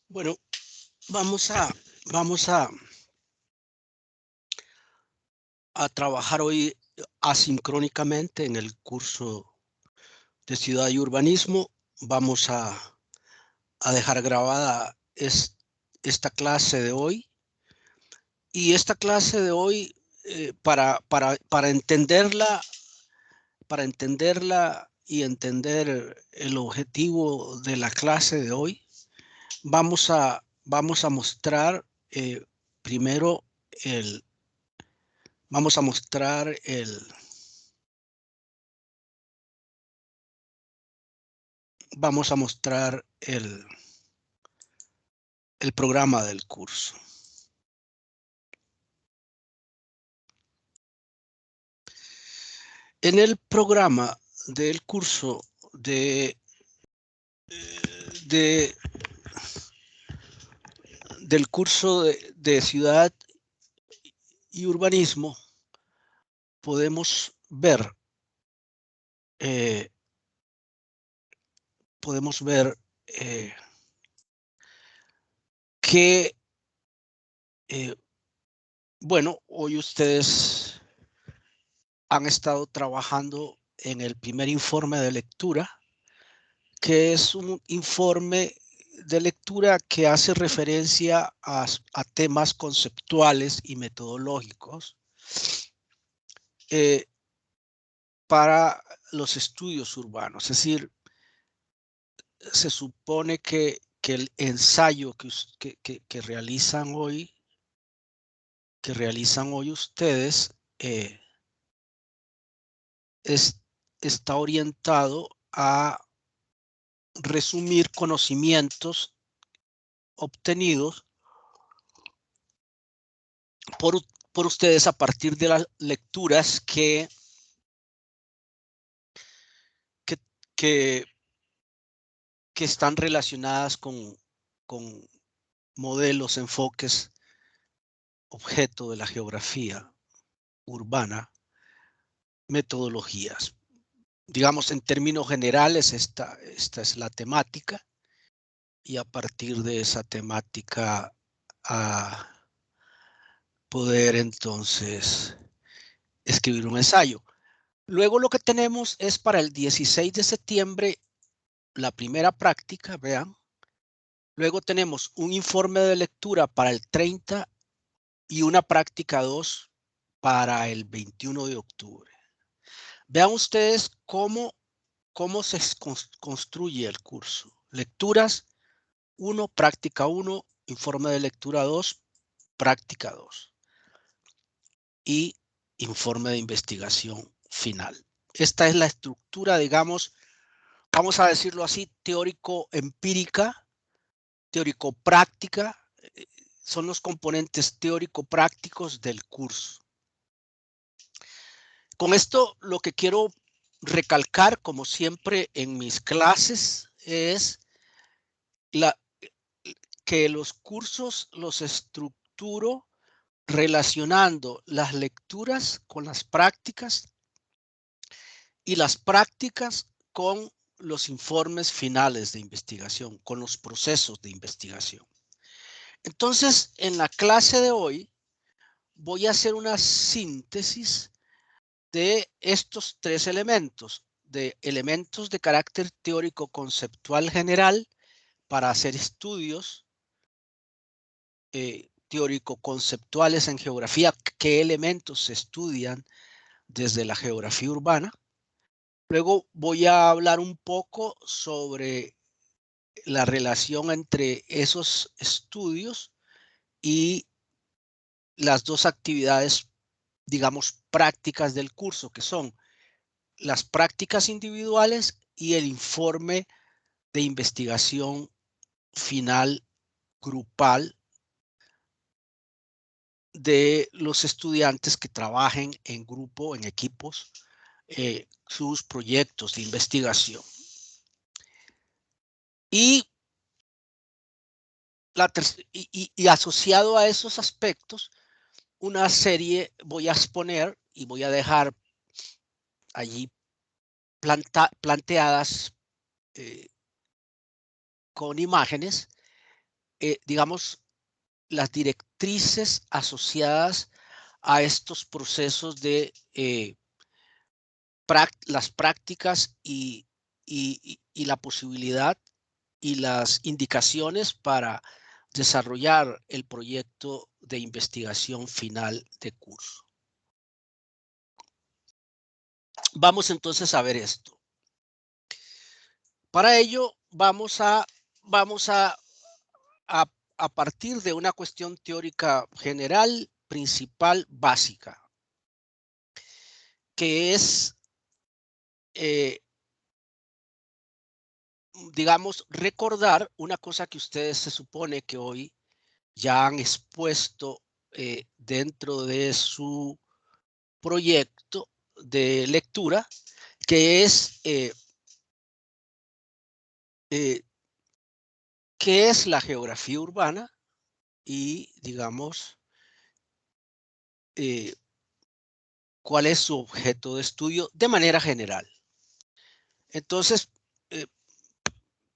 Bueno, vamos a trabajar hoy asincrónicamente en el curso de Ciudad y Urbanismo. Vamos a dejar grabada esta clase de hoy. Y esta clase de hoy, para entenderla y entender el objetivo de la clase de hoy, vamos a mostrar primero el, vamos a mostrar el programa del curso. En el programa del curso de del curso de Ciudad y Urbanismo podemos ver eh, eh, que bueno, hoy ustedes han estado trabajando en el primer informe de lectura, que es un informe de lectura que hace referencia a temas conceptuales y metodológicos para los estudios urbanos. Es decir, se supone que el ensayo que realizan hoy ustedes está orientado a resumir conocimientos obtenidos por ustedes a partir de las lecturas que están relacionadas con modelos, enfoques, objeto de la geografía urbana, metodologías. Digamos, en términos generales, esta es la temática, y a partir de esa temática a poder entonces escribir un ensayo. Luego lo que tenemos es para el 16 de septiembre la primera práctica, vean. Luego tenemos un informe de lectura para el 30 y una práctica 2 para el 21 de octubre. Vean ustedes cómo se construye el curso. Lecturas 1, práctica 1, informe de lectura 2, práctica 2 y informe de investigación final. Esta es la estructura, digamos, vamos a decirlo así, teórico-empírica, teórico-práctica, son los componentes teórico-prácticos del curso. Con esto lo que quiero recalcar, como siempre en mis clases, es que los cursos los estructuro relacionando las lecturas con las prácticas y las prácticas con los informes finales de investigación, con los procesos de investigación. Entonces, en la clase de hoy voy a hacer una síntesis de estos tres elementos, de elementos de carácter teórico conceptual general para hacer estudios teórico-conceptuales en geografía, qué elementos se estudian desde la geografía urbana. Luego voy a hablar un poco sobre la relación entre esos estudios y las dos actividades, digamos, prácticas del curso, que son las prácticas individuales y el informe de investigación final grupal de los estudiantes que trabajen en grupo, en equipos, sus proyectos de investigación. Y asociado a esos aspectos, una serie voy a exponer y voy a dejar allí planteadas con imágenes digamos, las directrices asociadas a estos procesos de las prácticas y la posibilidad y las indicaciones para desarrollar el proyecto de investigación final de curso. Vamos entonces a ver esto. Para ello vamos a partir de una cuestión teórica general, principal, básica, que es, digamos, recordar una cosa que ustedes se supone que hoy ya han expuesto dentro de su proyecto de lectura, que es qué es la geografía urbana y, digamos, cuál es su objeto de estudio de manera general. Entonces,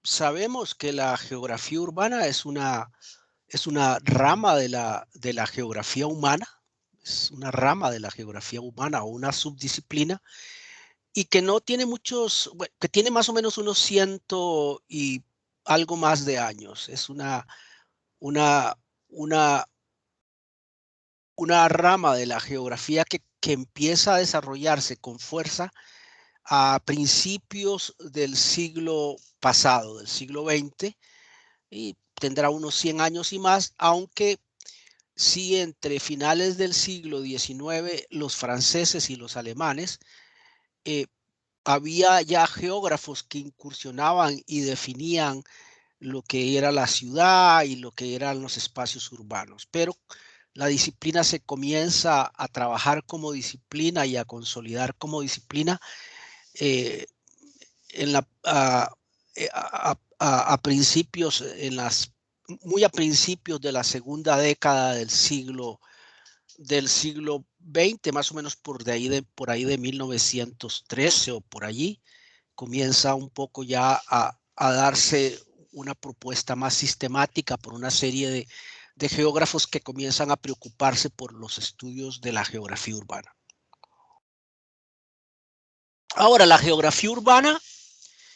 sabemos que la geografía urbana es una rama de la geografía humana, es una rama de la geografía humana o una subdisciplina, y que no tiene muchos, bueno, que tiene más o menos unos 100 y algo más de años. Es una rama de la geografía que empieza a desarrollarse con fuerza a principios del siglo pasado, del siglo XX, y tendrá unos 100 años y más, aunque sí entre finales del siglo XIX los franceses y los alemanes había ya geógrafos que incursionaban y definían lo que era la ciudad y lo que eran los espacios urbanos, pero la disciplina se comienza a trabajar como disciplina y a consolidar como disciplina a principios, muy a principios de la segunda década del siglo XX, más o menos por ahí de 1913 o por allí, comienza un poco ya a darse una propuesta más sistemática por una serie de geógrafos que comienzan a preocuparse por los estudios de la geografía urbana. Ahora, la geografía urbana,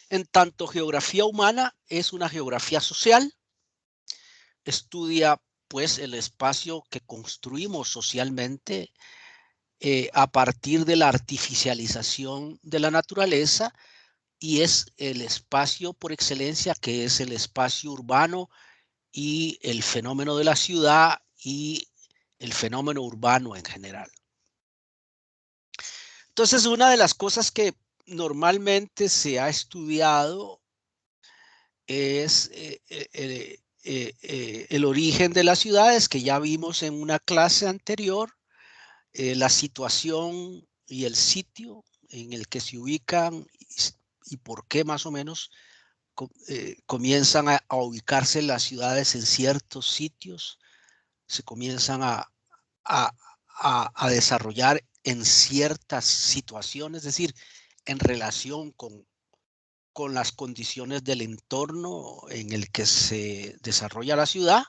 en tanto geografía humana, es una geografía social. Estudia, pues, el espacio que construimos socialmente a partir de la artificialización de la naturaleza, y es el espacio por excelencia que es el espacio urbano y el fenómeno de la ciudad y el fenómeno urbano en general. Entonces, una de las cosas que normalmente se ha estudiado es el origen de las ciudades, que ya vimos en una clase anterior, la situación y el sitio en el que se ubican y por qué más o menos comienzan a ubicarse las ciudades en ciertos sitios, se comienzan a desarrollar en ciertas situaciones, es decir, en relación con las condiciones del entorno en el que se desarrolla la ciudad.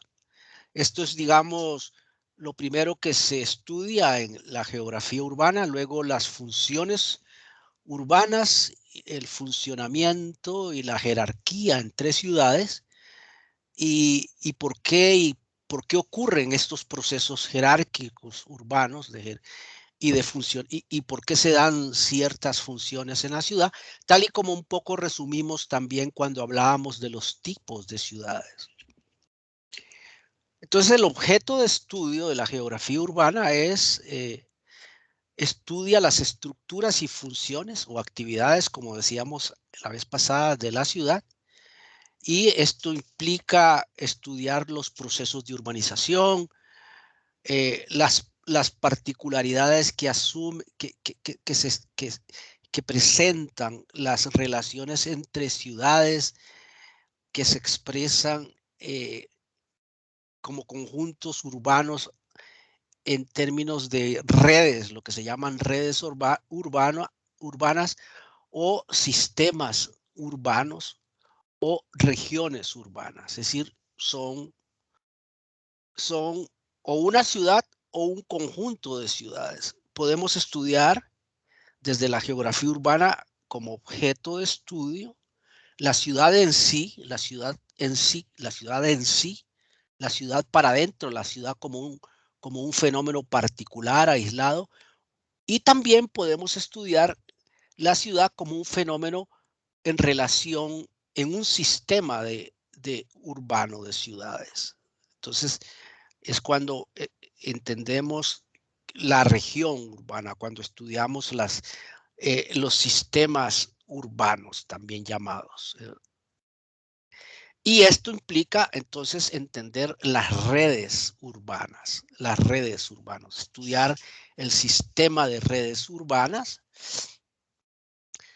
Esto es, digamos, lo primero que se estudia en la geografía urbana, luego las funciones urbanas, el funcionamiento y la jerarquía entre ciudades y por qué ocurren estos procesos jerárquicos urbanos de función y por qué se dan ciertas funciones en la ciudad, tal y como un poco resumimos también cuando hablábamos de los tipos de ciudades. Entonces, el objeto de estudio de la geografía urbana es estudia las estructuras y funciones o actividades, como decíamos la vez pasada, de la ciudad, y esto implica estudiar los procesos de urbanización, las particularidades que presentan las relaciones entre ciudades que se expresan como conjuntos urbanos en términos de redes, lo que se llaman redes urbanas o sistemas urbanos o regiones urbanas, es decir, son son o una ciudad o un conjunto de ciudades. Podemos estudiar desde la geografía urbana como objeto de estudio la ciudad en sí, la ciudad en sí, la ciudad en sí, la ciudad para adentro, la ciudad como un fenómeno particular, aislado. Y también podemos estudiar la ciudad como un fenómeno en relación, en un sistema de urbano, de ciudades. Entonces, es cuando entendemos la región urbana, cuando estudiamos los sistemas urbanos, también llamados. Y esto implica entonces entender las redes urbanas, estudiar el sistema de redes urbanas.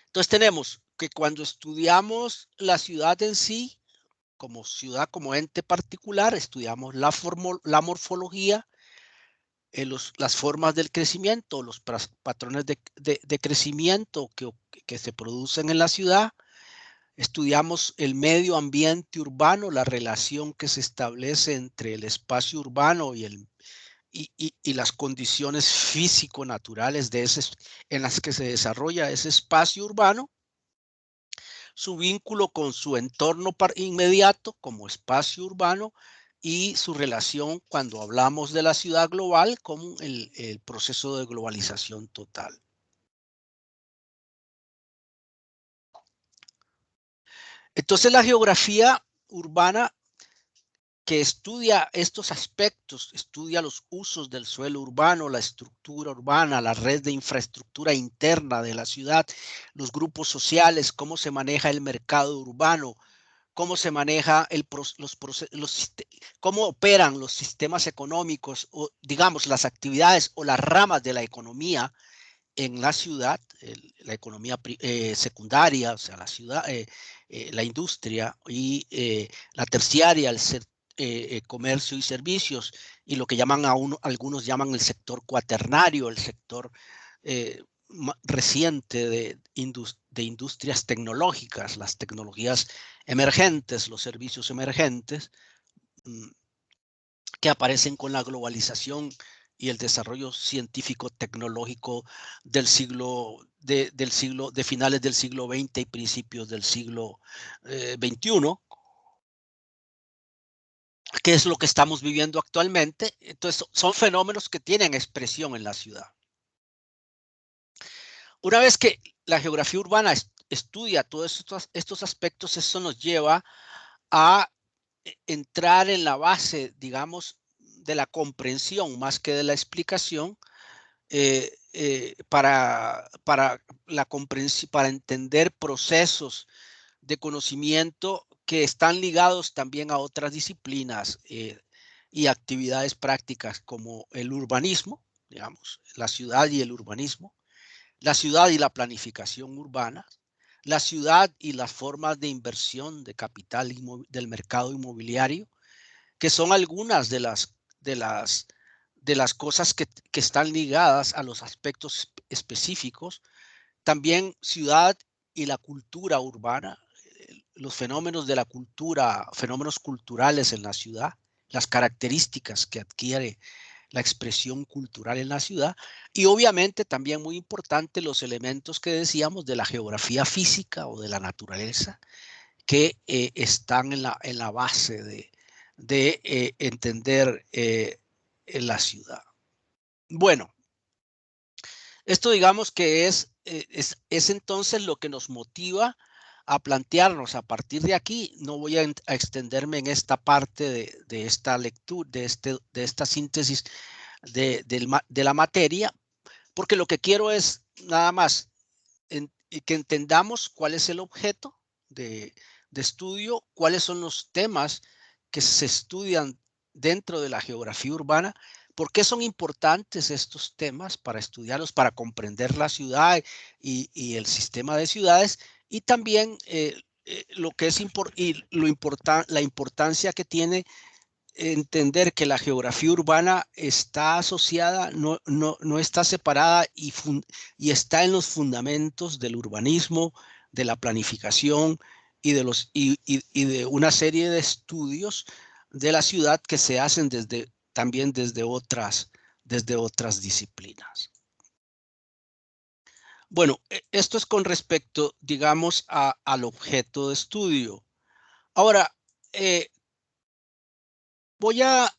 Entonces tenemos que cuando estudiamos la ciudad en sí, como ciudad, como ente particular, estudiamos la morfología, las formas del crecimiento, los patrones de crecimiento que se producen en la ciudad. Estudiamos el medio ambiente urbano, la relación que se establece entre el espacio urbano y las condiciones físico-naturales en las que se desarrolla ese espacio urbano, su vínculo con su entorno inmediato como espacio urbano y su relación cuando hablamos de la ciudad global con el proceso de globalización total. Entonces la geografía urbana que estudia estos aspectos, estudia los usos del suelo urbano, la estructura urbana, la red de infraestructura interna de la ciudad, los grupos sociales, cómo se maneja el mercado urbano, cómo se maneja cómo operan los sistemas económicos o digamos las actividades o las ramas de la economía en la ciudad, la economía secundaria, o sea, la ciudad, la industria y la terciaria, el comercio y servicios, y lo que llaman algunos llaman el sector cuaternario, el sector reciente de industrias tecnológicas, las tecnologías emergentes, los servicios emergentes que aparecen con la globalización y el desarrollo científico tecnológico de finales del siglo XX y principios del siglo XXI, que es lo que estamos viviendo actualmente. Entonces, son fenómenos que tienen expresión en la ciudad. Una vez que la geografía urbana estudia todos estos aspectos, eso nos lleva a entrar en la base, digamos, de la comprensión más que de la explicación, para entender procesos de conocimiento que están ligados también a otras disciplinas y actividades prácticas como el urbanismo, digamos, la ciudad y el urbanismo, la ciudad y la planificación urbana, la ciudad y las formas de inversión de capital del mercado inmobiliario, que son algunas de las cosas que están ligadas a los aspectos específicos. También ciudad y la cultura urbana, los fenómenos de la cultura, fenómenos culturales en la ciudad, las características que adquiere la expresión cultural en la ciudad y obviamente también muy importante los elementos que decíamos de la geografía física o de la naturaleza que están en la base de entender la ciudad. Bueno, esto digamos que es entonces lo que nos motiva a plantearnos a partir de aquí. No voy a extenderme en esta parte de esta lectura, de esta síntesis de la materia, porque lo que quiero es nada más que entendamos cuál es el objeto de estudio, cuáles son los temas que se estudian dentro de la geografía urbana, por qué son importantes estos temas para estudiarlos, para comprender la ciudad y el sistema de ciudades, y también lo que es la importancia que tiene entender que la geografía urbana está asociada, no está separada y está en los fundamentos del urbanismo, de la planificación y de una serie de estudios de la ciudad que se hacen también desde otras disciplinas. Bueno, esto es con respecto, digamos, al objeto de estudio. Ahora, voy a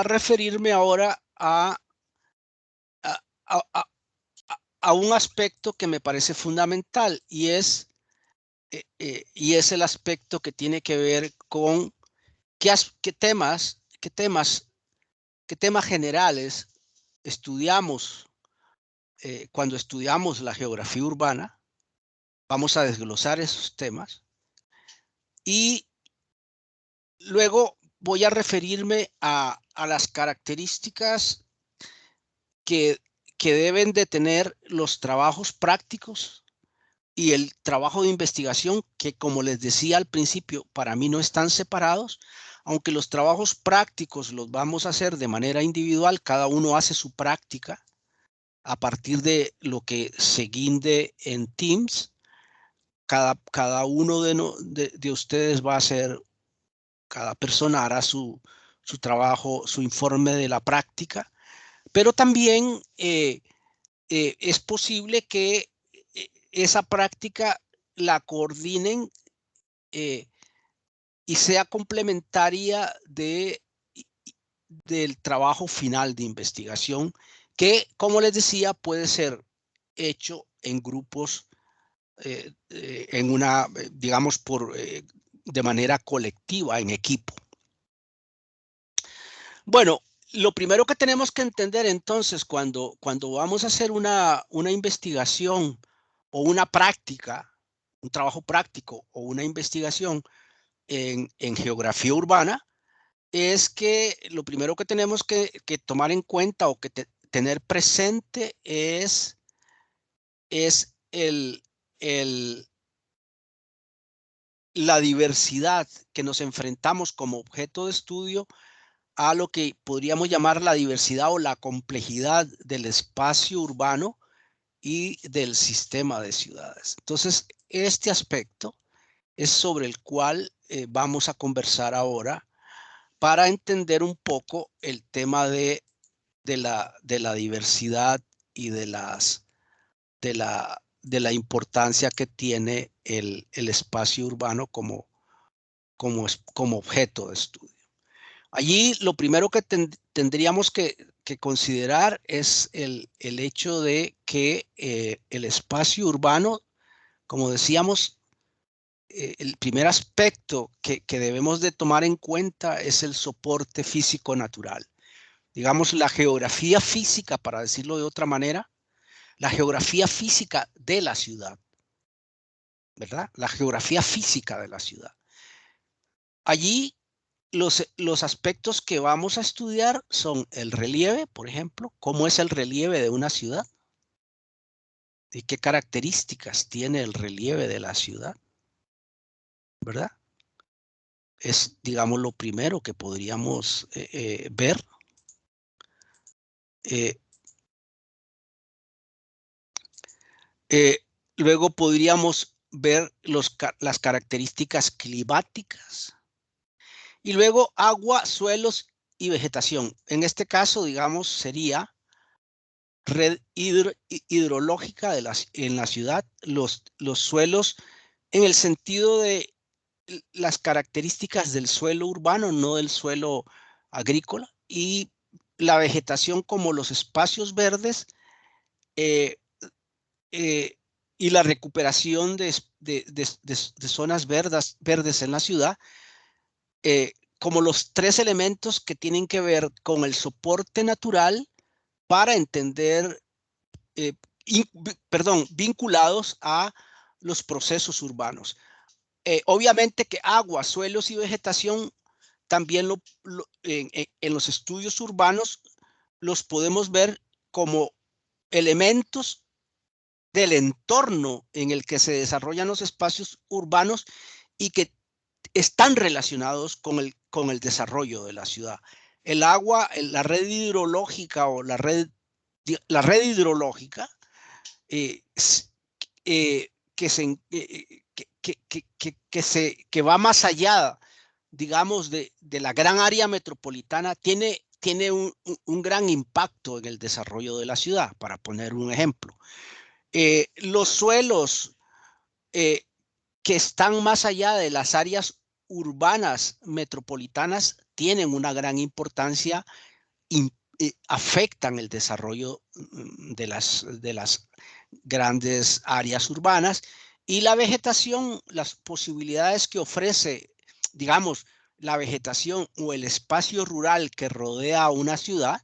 referirme ahora a un aspecto que me parece fundamental, y es el aspecto que tiene que ver con qué temas generales estudiamos cuando estudiamos la geografía urbana. Vamos a desglosar esos temas y luego voy a referirme a las características que deben de tener los trabajos prácticos y el trabajo de investigación, que, como les decía al principio, para mí no están separados, aunque los trabajos prácticos los vamos a hacer de manera individual. Cada uno hace su práctica a partir de lo que se guinde en Teams. Cada uno de ustedes va a hacer, cada persona hará su trabajo, su informe de la práctica, pero también es posible que esa práctica la coordinen y sea complementaria del trabajo final de investigación, que, como les decía, puede ser hecho en grupos, digamos, de manera colectiva, en equipo. Bueno, lo primero que tenemos que entender entonces cuando vamos a hacer una investigación o una práctica, un trabajo práctico o una investigación en geografía urbana, es que lo primero que tenemos que tomar en cuenta o que tener presente es la diversidad que nos enfrentamos como objeto de estudio a lo que podríamos llamar la diversidad o la complejidad del espacio urbano y del sistema de ciudades. Entonces, este aspecto es sobre el cual vamos a conversar ahora para entender un poco el tema de la diversidad y de la importancia que tiene el espacio urbano como objeto de estudio. Allí lo primero que tendríamos que considerar es el hecho de que el espacio urbano, como decíamos, el primer aspecto que debemos de tomar en cuenta es el soporte físico natural. Digamos, la geografía física, para decirlo de otra manera, la geografía física de la ciudad, ¿verdad? La geografía física de la ciudad. Allí los aspectos que vamos a estudiar son el relieve, por ejemplo, cómo es el relieve de una ciudad y qué características tiene el relieve de la ciudad, ¿verdad? Es, digamos, lo primero que podríamos ver. Luego podríamos ver las características climáticas. Y luego agua, suelos y vegetación. En este caso, digamos, sería red hidrológica en la ciudad, los suelos en el sentido de las características del suelo urbano, no del suelo agrícola, y la vegetación como los espacios verdes y la recuperación de zonas verdes en la ciudad, como los tres elementos que tienen que ver con el soporte natural para entender, vinculados a los procesos urbanos. Obviamente que agua, suelos y vegetación también en los estudios urbanos los podemos ver como elementos del entorno en el que se desarrollan los espacios urbanos y que están relacionados con el desarrollo de la ciudad. El agua, la red hidrológica o la red hidrológica que va más allá digamos, de la gran área metropolitana tiene un gran impacto en el desarrollo de la ciudad, para poner un ejemplo. Los suelos que están más allá de las áreas urbanas metropolitanas tienen una gran importancia, afectan el desarrollo de las grandes áreas urbanas, y la vegetación, las posibilidades que ofrece, digamos, la vegetación o el espacio rural que rodea a una ciudad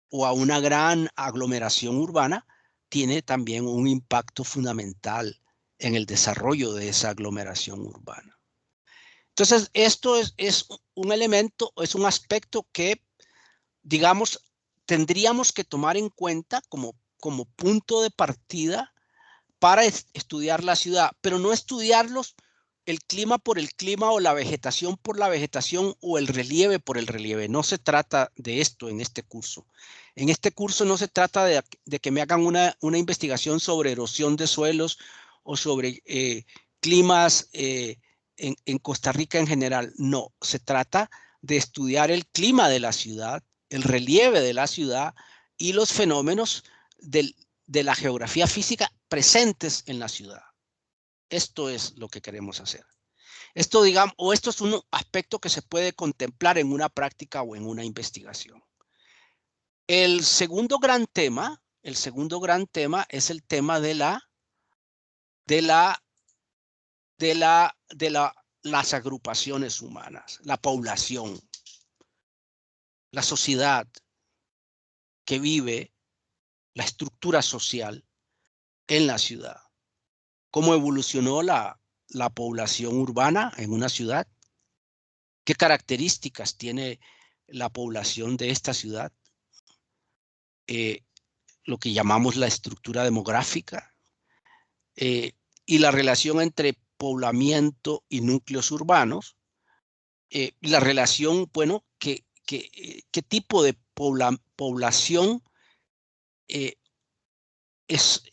o a una gran aglomeración urbana, tiene también un impacto fundamental en el desarrollo de esa aglomeración urbana. Entonces, esto es un elemento, es un aspecto que, digamos, tendríamos que tomar en cuenta como punto de partida para estudiar la ciudad, pero no estudiarlos el clima por el clima o la vegetación por la vegetación o el relieve por el relieve. No se trata de esto en este curso. En este curso no se trata de que me hagan una investigación sobre erosión de suelos o sobre climas en Costa Rica en general. No, se trata de estudiar el clima de la ciudad, el relieve de la ciudad y los fenómenos de la geografía física presentes en la ciudad. Esto es lo que queremos hacer. Esto, digamos, o esto es un aspecto que se puede contemplar en una práctica o en una investigación. El segundo gran tema es el tema de las agrupaciones humanas, la población, la sociedad que vive, la estructura social en la ciudad. ¿Cómo evolucionó la población urbana en una ciudad? ¿Qué características tiene la población de esta ciudad? Lo que llamamos la estructura demográfica, y la relación entre poblamiento y núcleos urbanos, la relación, bueno, qué tipo de población es,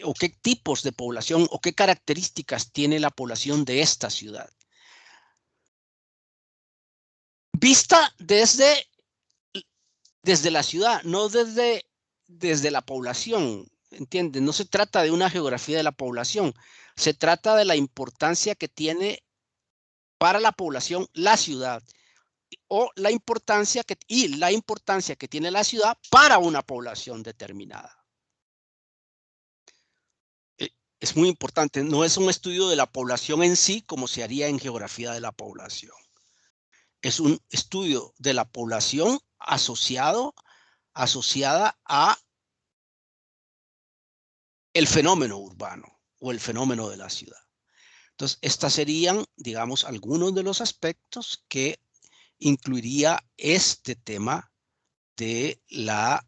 o qué tipos de población o qué características tiene la población de esta ciudad. Vista desde la ciudad, no desde la población, ¿entienden? No se trata de una geografía de la población, se trata de la importancia que tiene para la población la ciudad, o la importancia que tiene la ciudad para una población determinada. Es muy importante, no es un estudio de la población en sí como se haría en geografía de la población. Es un estudio de la población asociada a el fenómeno urbano o el fenómeno de la ciudad. Entonces, estas serían, digamos, algunos de los aspectos que incluiría este tema de la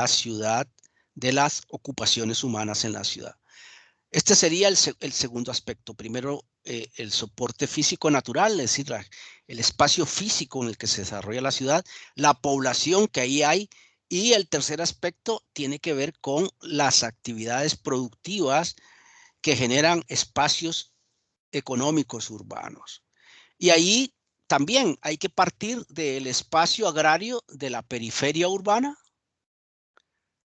ciudad, de las ocupaciones humanas en la ciudad. Este sería el segundo aspecto. Primero, el soporte físico natural, es decir, el espacio físico en el que se desarrolla la ciudad, la población que ahí hay, y el tercer aspecto tiene que ver con las actividades productivas que generan espacios económicos urbanos. Y ahí también hay que partir del espacio agrario de la periferia urbana.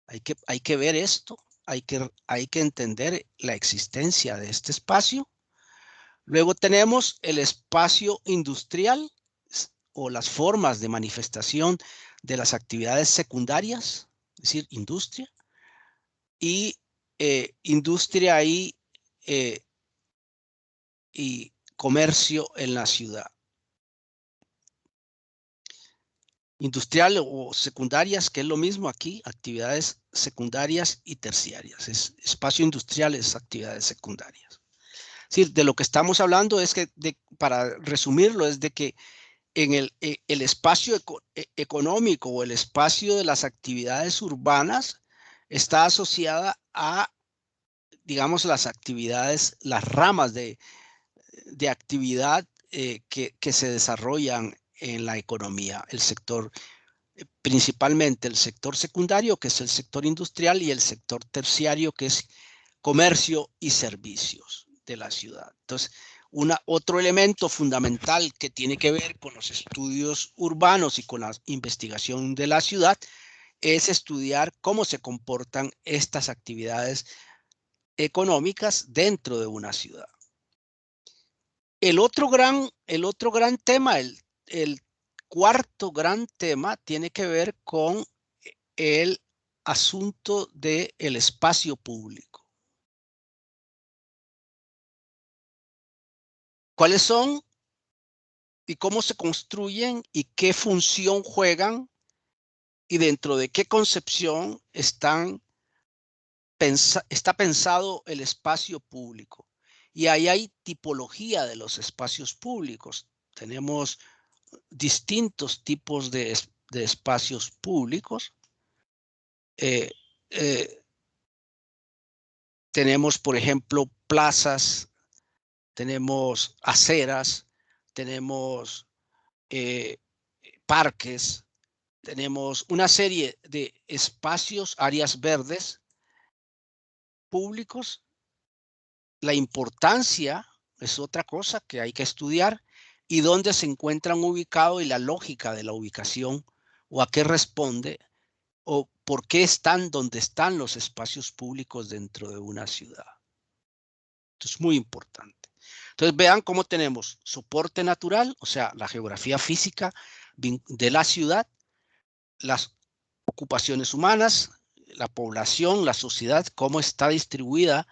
Hay que ver esto, hay que entender la existencia de este espacio. Luego tenemos el espacio industrial o las formas de manifestación de las actividades secundarias, es decir, industria. Y industria ahí y comercio en la ciudad. Industrial o secundarias, que es lo mismo aquí, actividades secundarias y terciarias. Espacio industrial es actividades secundarias. Es decir, de lo que estamos hablando es que, para resumirlo, es de que en el espacio económico o el espacio de las actividades urbanas está asociada a, digamos, las actividades, las ramas de actividad que se desarrollan en la economía, el sector, principalmente el sector secundario, que es el sector industrial, y el sector terciario, que es comercio y servicios de la ciudad. Entonces, Otro elemento fundamental que tiene que ver con los estudios urbanos y con la investigación de la ciudad es estudiar cómo se comportan estas actividades económicas dentro de una ciudad. El otro gran tema, el cuarto gran tema, tiene que ver con el asunto del espacio público. ¿Cuáles son y cómo se construyen y qué función juegan y dentro de qué concepción está pensado el espacio público? Y ahí hay tipología de los espacios públicos. Tenemos distintos tipos de espacios públicos. Tenemos, por ejemplo, plazas, tenemos aceras, tenemos parques, tenemos una serie de espacios, áreas verdes públicos. La importancia es otra cosa que hay que estudiar y dónde se encuentran ubicados y la lógica de la ubicación o a qué responde o por qué están donde están los espacios públicos dentro de una ciudad. Esto es muy importante. Entonces vean cómo tenemos soporte natural, o sea, la geografía física de la ciudad, las ocupaciones humanas, la población, la sociedad, cómo está distribuida,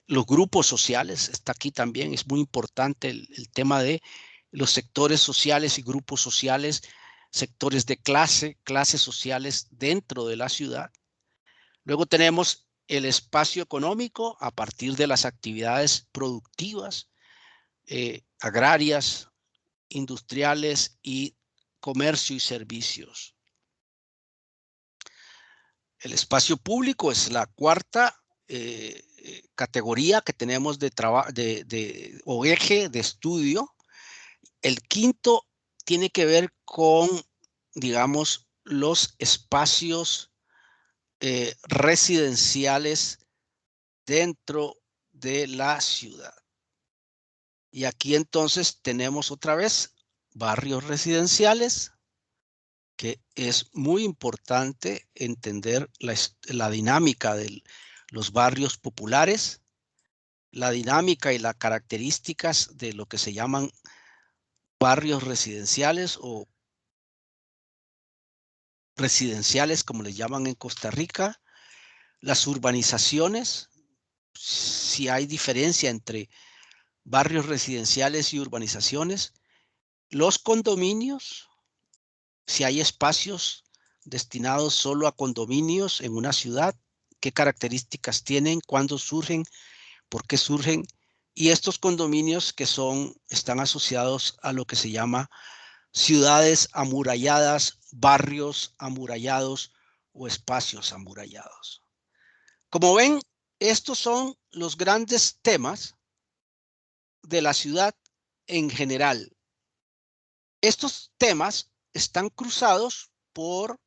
los grupos sociales, está aquí también, es muy importante el tema de los sectores sociales y grupos sociales, sectores de clases sociales dentro de la ciudad. Luego tenemos el espacio económico a partir de las actividades productivas, agrarias, industriales y comercio y servicios. El espacio público es la cuarta categoría que tenemos o eje de estudio. El quinto tiene que ver con, digamos, los espacios residenciales dentro de la ciudad. Y aquí entonces tenemos otra vez barrios residenciales, que es muy importante entender la dinámica de los barrios populares, la dinámica y las características de lo que se llaman barrios residenciales o residenciales, como les llaman en Costa Rica, las urbanizaciones, si hay diferencia entre barrios residenciales y urbanizaciones, los condominios, si hay espacios destinados solo a condominios en una ciudad, qué características tienen, cuándo surgen, por qué surgen, y estos condominios que están asociados a lo que se llama ciudades amuralladas, barrios amurallados o espacios amurallados. Como ven, estos son los grandes temas de la ciudad en general. Estos temas están cruzados por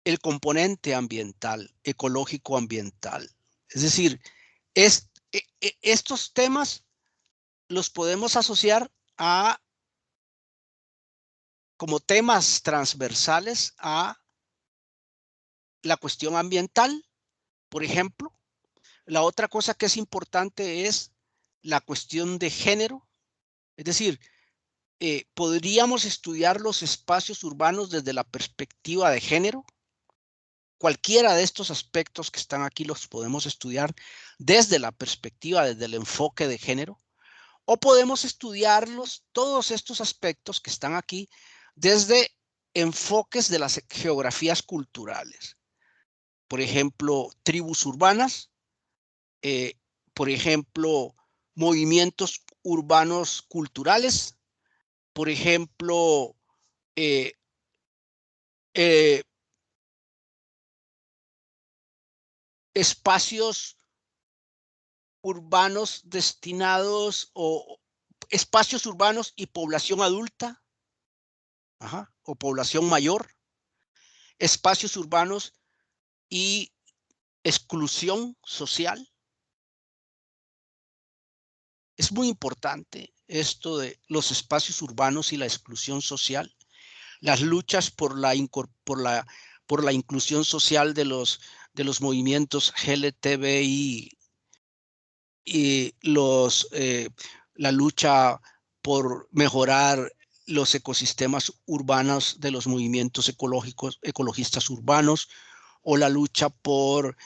el componente ambiental, ecológico ambiental. Es decir, estos temas los podemos asociar como temas transversales a la cuestión ambiental, por ejemplo. La otra cosa que es importante es la cuestión de género. Es decir, podríamos estudiar los espacios urbanos desde la perspectiva de género. Cualquiera de estos aspectos que están aquí los podemos estudiar desde la perspectiva, desde el enfoque de género. O podemos estudiarlos, todos estos aspectos que están aquí, desde enfoques de las geografías culturales. Por ejemplo, tribus urbanas, por ejemplo, movimientos urbanos culturales, por ejemplo, espacios urbanos destinados o espacios urbanos y población adulta, o población mayor, espacios urbanos y exclusión social. Es muy importante esto de los espacios urbanos y la exclusión social, las luchas por la inclusión social de los movimientos LGTBI y la lucha por mejorar los ecosistemas urbanos de los movimientos ecologistas urbanos, o la lucha por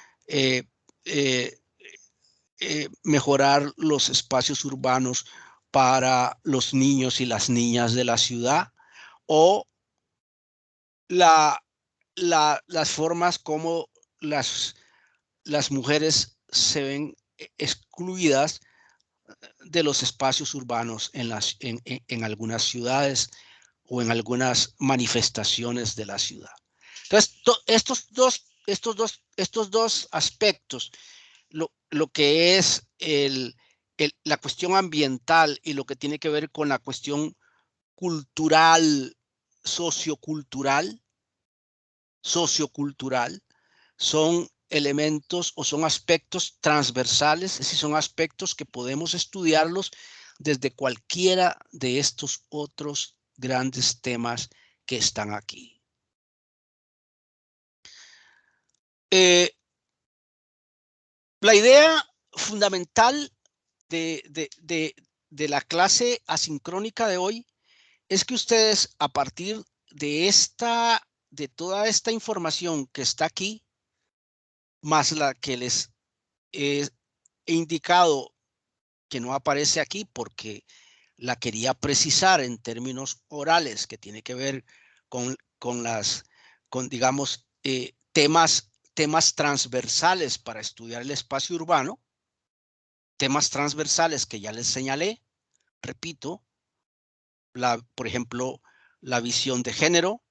mejorar los espacios urbanos para los niños y las niñas de la ciudad, o las formas como las mujeres se ven excluidas de los espacios urbanos en algunas ciudades o en algunas manifestaciones de la ciudad. Entonces, estos dos aspectos, lo que es la cuestión ambiental y lo que tiene que ver con la cuestión cultural, sociocultural, son elementos o son aspectos transversales, es decir, son aspectos que podemos estudiarlos desde cualquiera de estos otros grandes temas que están aquí. La idea fundamental de la clase asincrónica de hoy es que ustedes, a partir de toda esta información que está aquí, más la que les he indicado que no aparece aquí porque la quería precisar en términos orales, que tiene que ver con digamos, temas transversales para estudiar el espacio urbano, temas transversales que ya les señalé, repito, por ejemplo, la visión de género,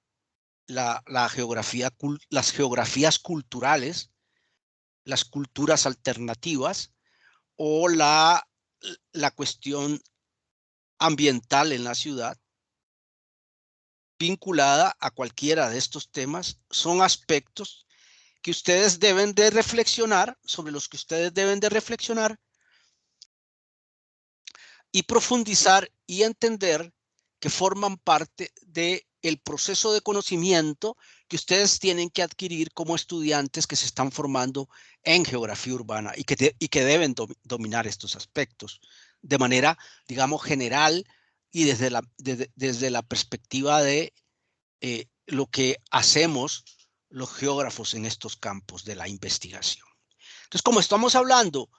las geografías culturales, las culturas alternativas, o la cuestión ambiental en la ciudad, vinculada a cualquiera de estos temas, son aspectos que ustedes deben de reflexionar, sobre los que ustedes deben de reflexionar y profundizar y entender que forman parte del proceso de conocimiento que ustedes tienen que adquirir como estudiantes que se están formando en geografía urbana y que deben dominar estos aspectos de manera, digamos, general y desde la perspectiva de lo que hacemos los geógrafos en estos campos de la investigación. Entonces, como estamos hablando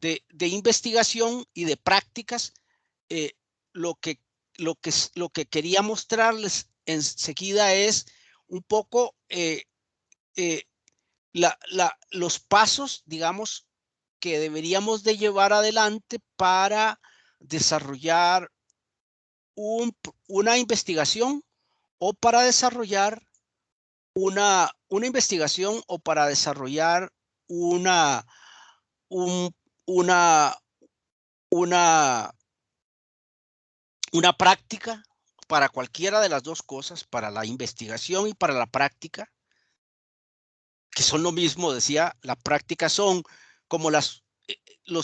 de investigación y de prácticas, lo que quería mostrarles enseguida es un poco los pasos, digamos, que deberíamos de llevar adelante para desarrollar una investigación, o para desarrollar una investigación, o para desarrollar una práctica, para cualquiera de las dos cosas, para la investigación y para la práctica, que son lo mismo. Decía, la práctica son como los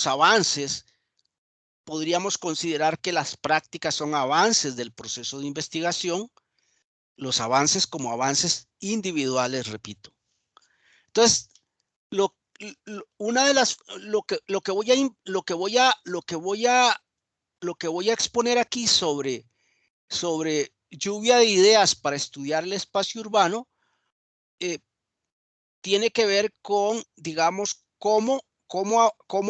avances. Podríamos considerar que las prácticas son avances del proceso de investigación, los avances como avances individuales, repito. Entonces, lo que voy a exponer aquí sobre lluvia de ideas para estudiar el espacio urbano, tiene que ver con, digamos, cómo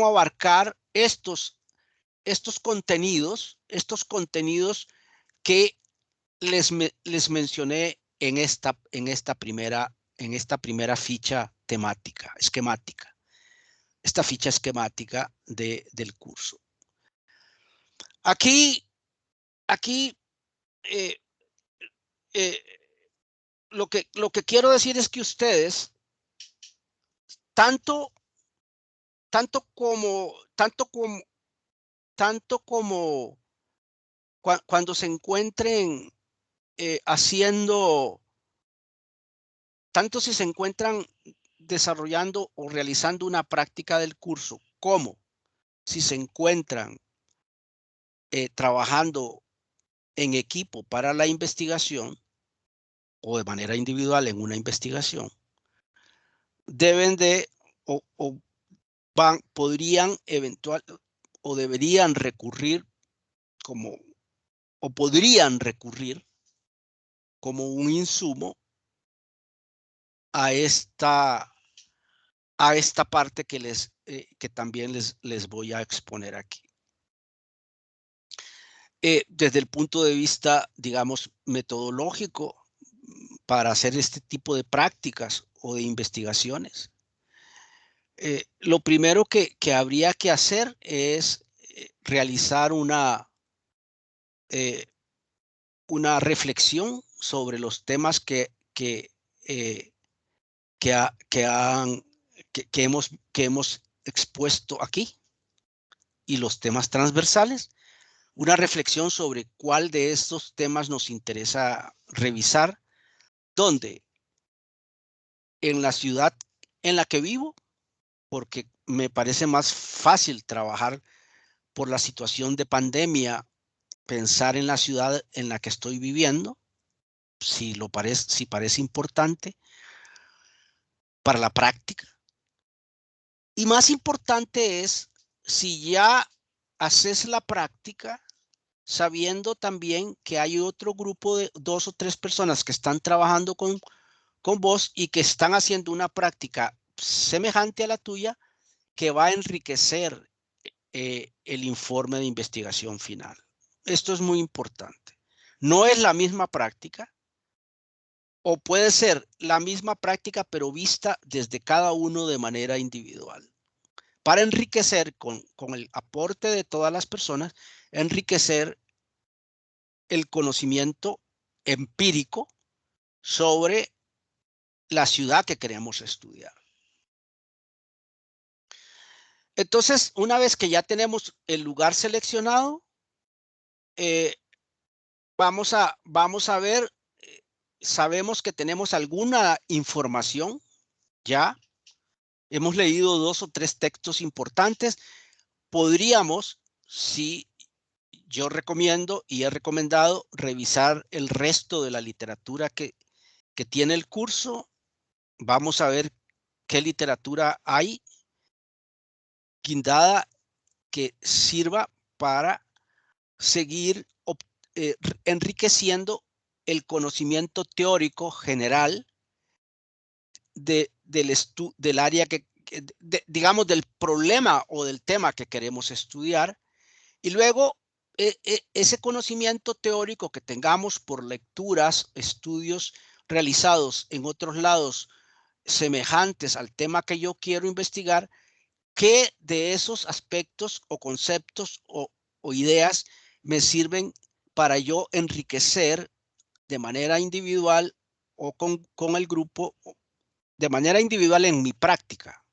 abarcar estos contenidos que les mencioné en esta primera ficha esquemática, esta ficha esquemática del curso. Aquí lo que quiero decir es que ustedes, tanto cuando se encuentren tanto si se encuentran desarrollando o realizando una práctica del curso, como si se encuentran trabajando en equipo para la investigación o de manera individual en una investigación, deben de podrían eventual o deberían recurrir podrían recurrir como un insumo a esta parte que también les voy a exponer aquí. Desde el punto de vista, digamos, metodológico, para hacer este tipo de prácticas o de investigaciones, lo primero que habría que hacer es realizar una reflexión sobre los temas que hemos expuesto aquí y los temas transversales. Una reflexión sobre cuál de estos temas nos interesa revisar, dónde en la ciudad en la que vivo, porque me parece más fácil trabajar por la situación de pandemia, pensar en la ciudad en la que estoy viviendo, si parece importante para la práctica. Y más importante es si ya haces la práctica sabiendo también que hay otro grupo de 2 o 3 personas que están trabajando con vos y que están haciendo una práctica semejante a la tuya que va a enriquecer el informe de investigación final. Esto es muy importante. No es la misma práctica, o puede ser la misma práctica, pero vista desde cada uno de manera individual. Para enriquecer con el aporte de todas las personas, enriquecer el conocimiento empírico sobre la ciudad que queremos estudiar. Entonces, una vez que ya tenemos el lugar seleccionado, vamos a ver, sabemos que tenemos alguna información ya. Hemos leído 2 o 3 textos importantes. Podríamos, si yo recomiendo y he recomendado, revisar el resto de la literatura que tiene el curso. Vamos a ver qué literatura hay guindada que sirva para seguir enriqueciendo el conocimiento teórico general del área digamos, del problema o del tema que queremos estudiar. Y luego ese conocimiento teórico que tengamos por lecturas, estudios realizados en otros lados semejantes al tema que yo quiero investigar, ¿qué de esos aspectos o conceptos o ideas me sirven para yo enriquecer de manera individual o con el grupo, de manera individual en mi práctica?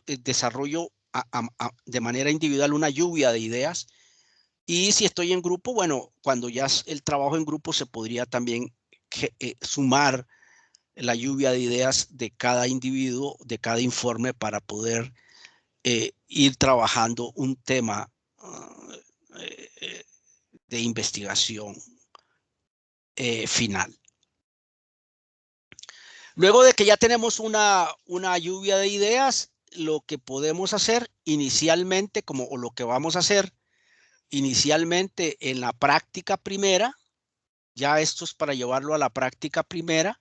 Desarrollo de manera individual una lluvia de ideas, y si estoy en grupo, bueno, cuando ya el trabajo en grupo se podría también sumar la lluvia de ideas de cada individuo, de cada informe, para poder ir trabajando un tema de investigación final. Luego de que ya tenemos una lluvia de ideas, lo que podemos hacer inicialmente, o lo que vamos a hacer inicialmente en la práctica primera, ya esto es para llevarlo a la práctica primera,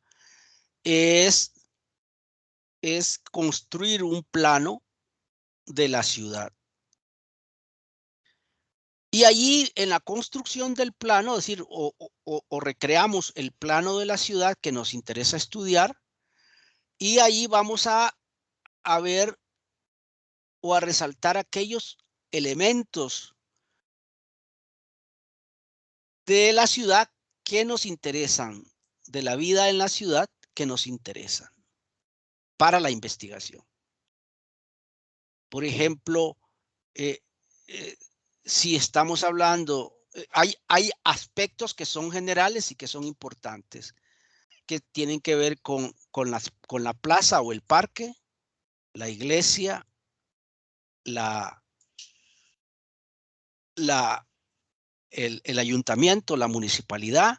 es construir un plano de la ciudad. Y allí en la construcción del plano, es decir, o recreamos el plano de la ciudad que nos interesa estudiar, y allí vamos a ver o a resaltar aquellos elementos de la ciudad que nos interesan, de la vida en la ciudad que nos interesan para la investigación. Por ejemplo, si estamos hablando, hay aspectos que son generales y que son importantes, que tienen que ver con la plaza o el parque, la iglesia, el ayuntamiento, la municipalidad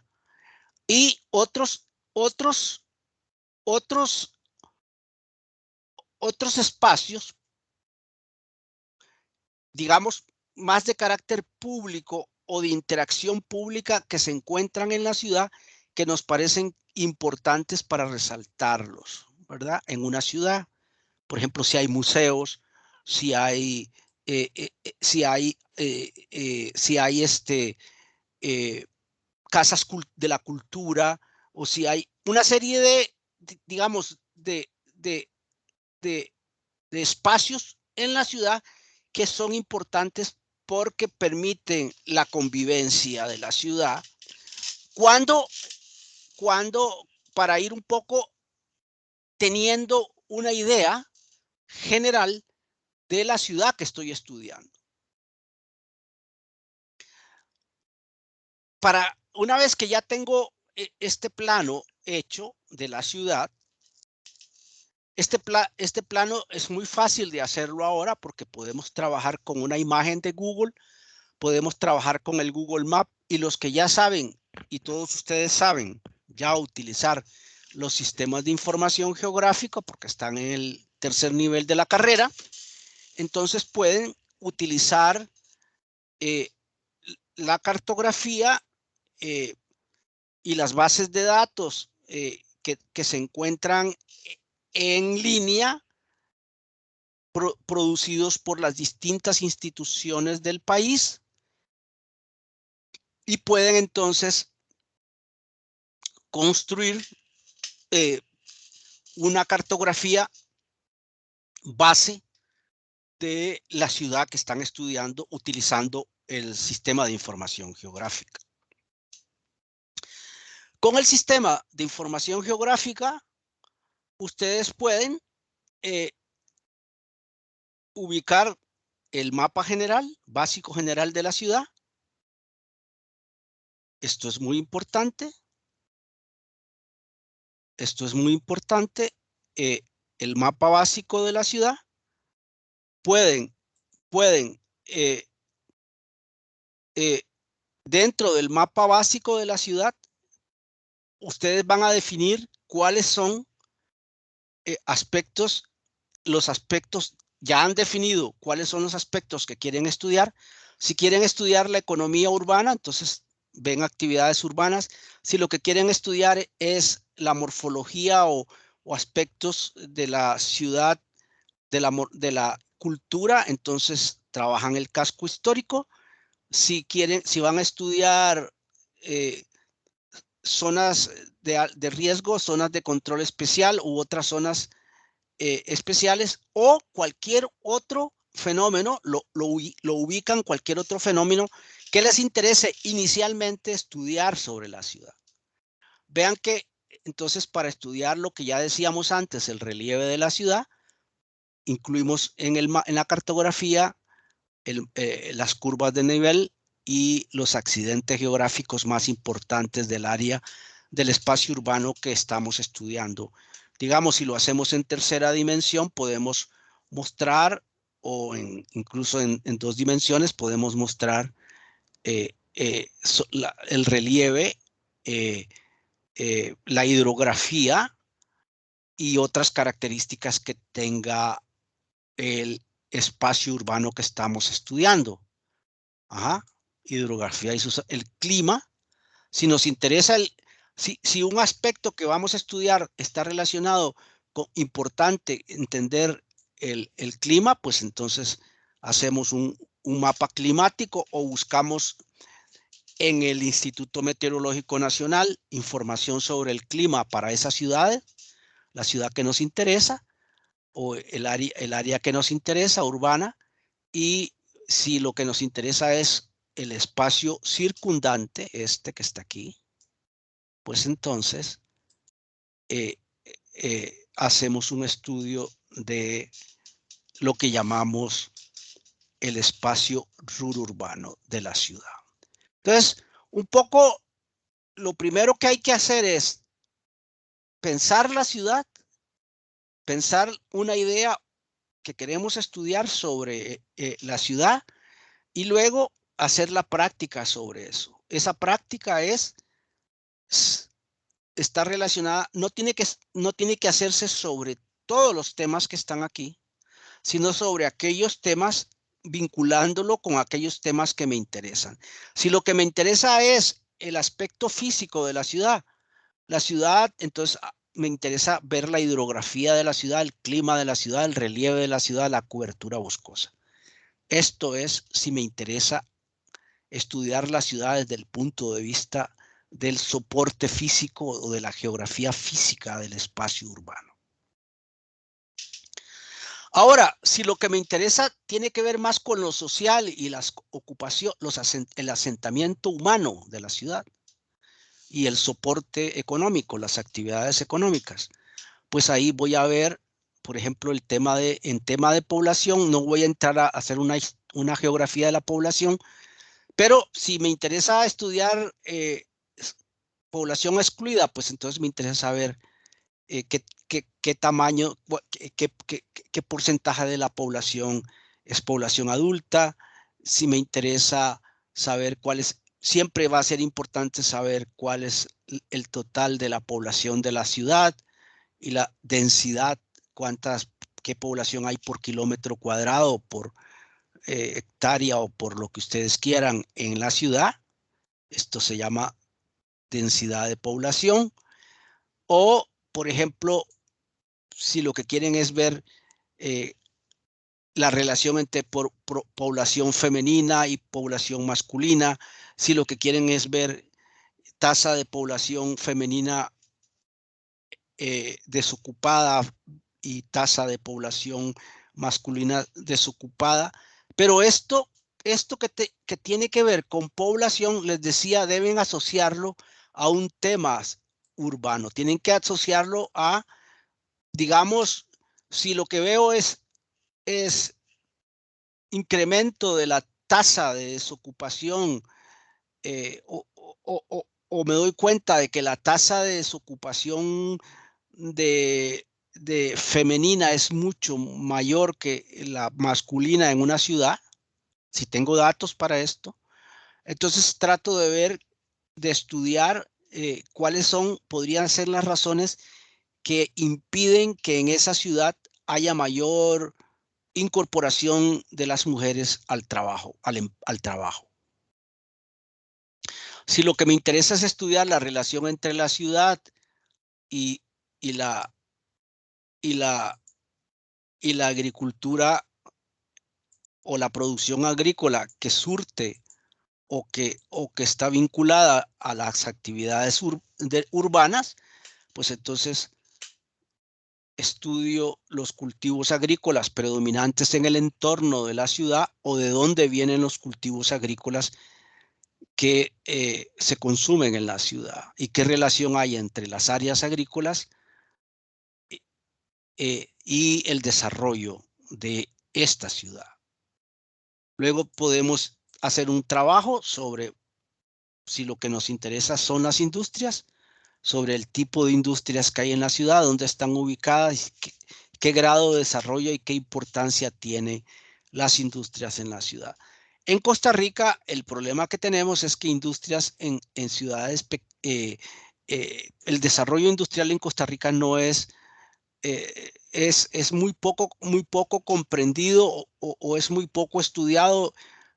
y otros espacios, digamos, más de carácter público o de interacción pública que se encuentran en la ciudad que nos parecen importantes para resaltarlos, ¿verdad? En una ciudad, por ejemplo, si hay museos, si hay casas de la cultura, o si hay una serie digamos, de espacios en la ciudad que son importantes porque permiten la convivencia de la ciudad cuando para ir un poco teniendo una idea general de la ciudad que estoy estudiando. Una vez que ya tengo este plano hecho de la ciudad, este plano es muy fácil de hacerlo ahora porque podemos trabajar con una imagen de Google, podemos trabajar con el Google Map, y los que ya saben, y todos ustedes saben ya utilizar los sistemas de información geográfica porque están en el tercer nivel de la carrera, entonces pueden utilizar la cartografía y las bases de datos que se encuentran en línea, producidos por las distintas instituciones del país, y pueden entonces construir una cartografía base de la ciudad que están estudiando utilizando el sistema de información geográfica. Con el sistema de información geográfica, ustedes pueden ubicar el mapa general, básico general de la ciudad. Esto es muy importante. Esto es muy importante. El mapa básico de la ciudad. Pueden dentro del mapa básico de la ciudad, ustedes van a definir cuáles son los aspectos, ya han definido cuáles son los aspectos que quieren estudiar. Si quieren estudiar la economía urbana, entonces ven actividades urbanas. Si lo que quieren estudiar es la morfología o aspectos de la ciudad, de la cultura, entonces trabajan el casco histórico. Si van a estudiar zonas de riesgo, zonas de control especial u otras zonas especiales, o cualquier otro fenómeno, lo ubican, cualquier otro fenómeno que les interese inicialmente estudiar sobre la ciudad. Vean que entonces, para estudiar lo que ya decíamos antes, el relieve de la ciudad, incluimos en la cartografía las curvas de nivel y los accidentes geográficos más importantes del área del espacio urbano que estamos estudiando. Digamos, si lo hacemos en tercera dimensión, podemos mostrar, o incluso en 2 dimensiones, podemos mostrar el relieve, la hidrografía y otras características que tenga el espacio urbano que estamos estudiando. Hidrografía y el clima. Si nos interesa si un aspecto que vamos a estudiar está relacionado con importante entender el clima, pues entonces hacemos un mapa climático o buscamos en el Instituto Meteorológico Nacional información sobre el clima para esa ciudad, la ciudad que nos interesa o el área que nos interesa, urbana. Y si lo que nos interesa es el espacio circundante, este que está aquí, pues entonces hacemos un estudio de lo que llamamos el espacio rururbano de la ciudad. Entonces, un poco lo primero que hay que hacer es pensar la ciudad, pensar una idea que queremos estudiar sobre la ciudad, y luego hacer la práctica sobre eso. Esa práctica está relacionada, no tiene que hacerse sobre todos los temas que están aquí, sino sobre aquellos temas, vinculándolo con aquellos temas que me interesan. Si lo que me interesa es el aspecto físico de la ciudad, entonces me interesa ver la hidrografía de la ciudad, el clima de la ciudad, el relieve de la ciudad, la cobertura boscosa. Esto es si me interesa estudiar la ciudad desde el punto de vista del soporte físico o de la geografía física del espacio urbano. Ahora, si lo que me interesa tiene que ver más con lo social y las ocupaciones, el asentamiento humano de la ciudad y el soporte económico, las actividades económicas, pues ahí voy a ver, por ejemplo, en tema de población, no voy a entrar a hacer una geografía de la población, pero si me interesa estudiar población excluida, pues entonces me interesa saber qué tamaño, qué porcentaje de la población es población adulta. Si me interesa saber siempre va a ser importante saber cuál es el total de la población de la ciudad y la densidad, qué población hay por kilómetro cuadrado, por hectárea o por lo que ustedes quieran en la ciudad. Esto se llama densidad de población. O, por ejemplo, si lo que quieren es ver la relación entre población femenina y población masculina, si lo que quieren es ver tasa de población femenina desocupada y tasa de población masculina desocupada. Pero esto que tiene que ver con población, les decía, deben asociarlo a un tema urbano. Tienen que asociarlo a, digamos, si lo que veo es incremento de la tasa de desocupación o me doy cuenta de que la tasa de desocupación de femenina es mucho mayor que la masculina en una ciudad, si tengo datos para esto, entonces trato de estudiar cuáles podrían ser las razones que impiden que en esa ciudad haya mayor incorporación de las mujeres al trabajo, al trabajo. Si lo que me interesa es estudiar la relación entre la ciudad y la agricultura o la producción agrícola que surte o que está vinculada a las actividades urbanas, pues entonces estudio los cultivos agrícolas predominantes en el entorno de la ciudad o de dónde vienen los cultivos agrícolas que se consumen en la ciudad y qué relación hay entre las áreas agrícolas y el desarrollo de esta ciudad. Luego podemos hacer un trabajo sobre si lo que nos interesa son las industrias, sobre el tipo de industrias que hay en la ciudad, dónde están ubicadas, qué grado de desarrollo y qué importancia tienen las industrias en la ciudad. En Costa Rica, el problema que tenemos es que industrias en ciudades, el desarrollo industrial en Costa Rica no es muy poco comprendido o es muy poco estudiado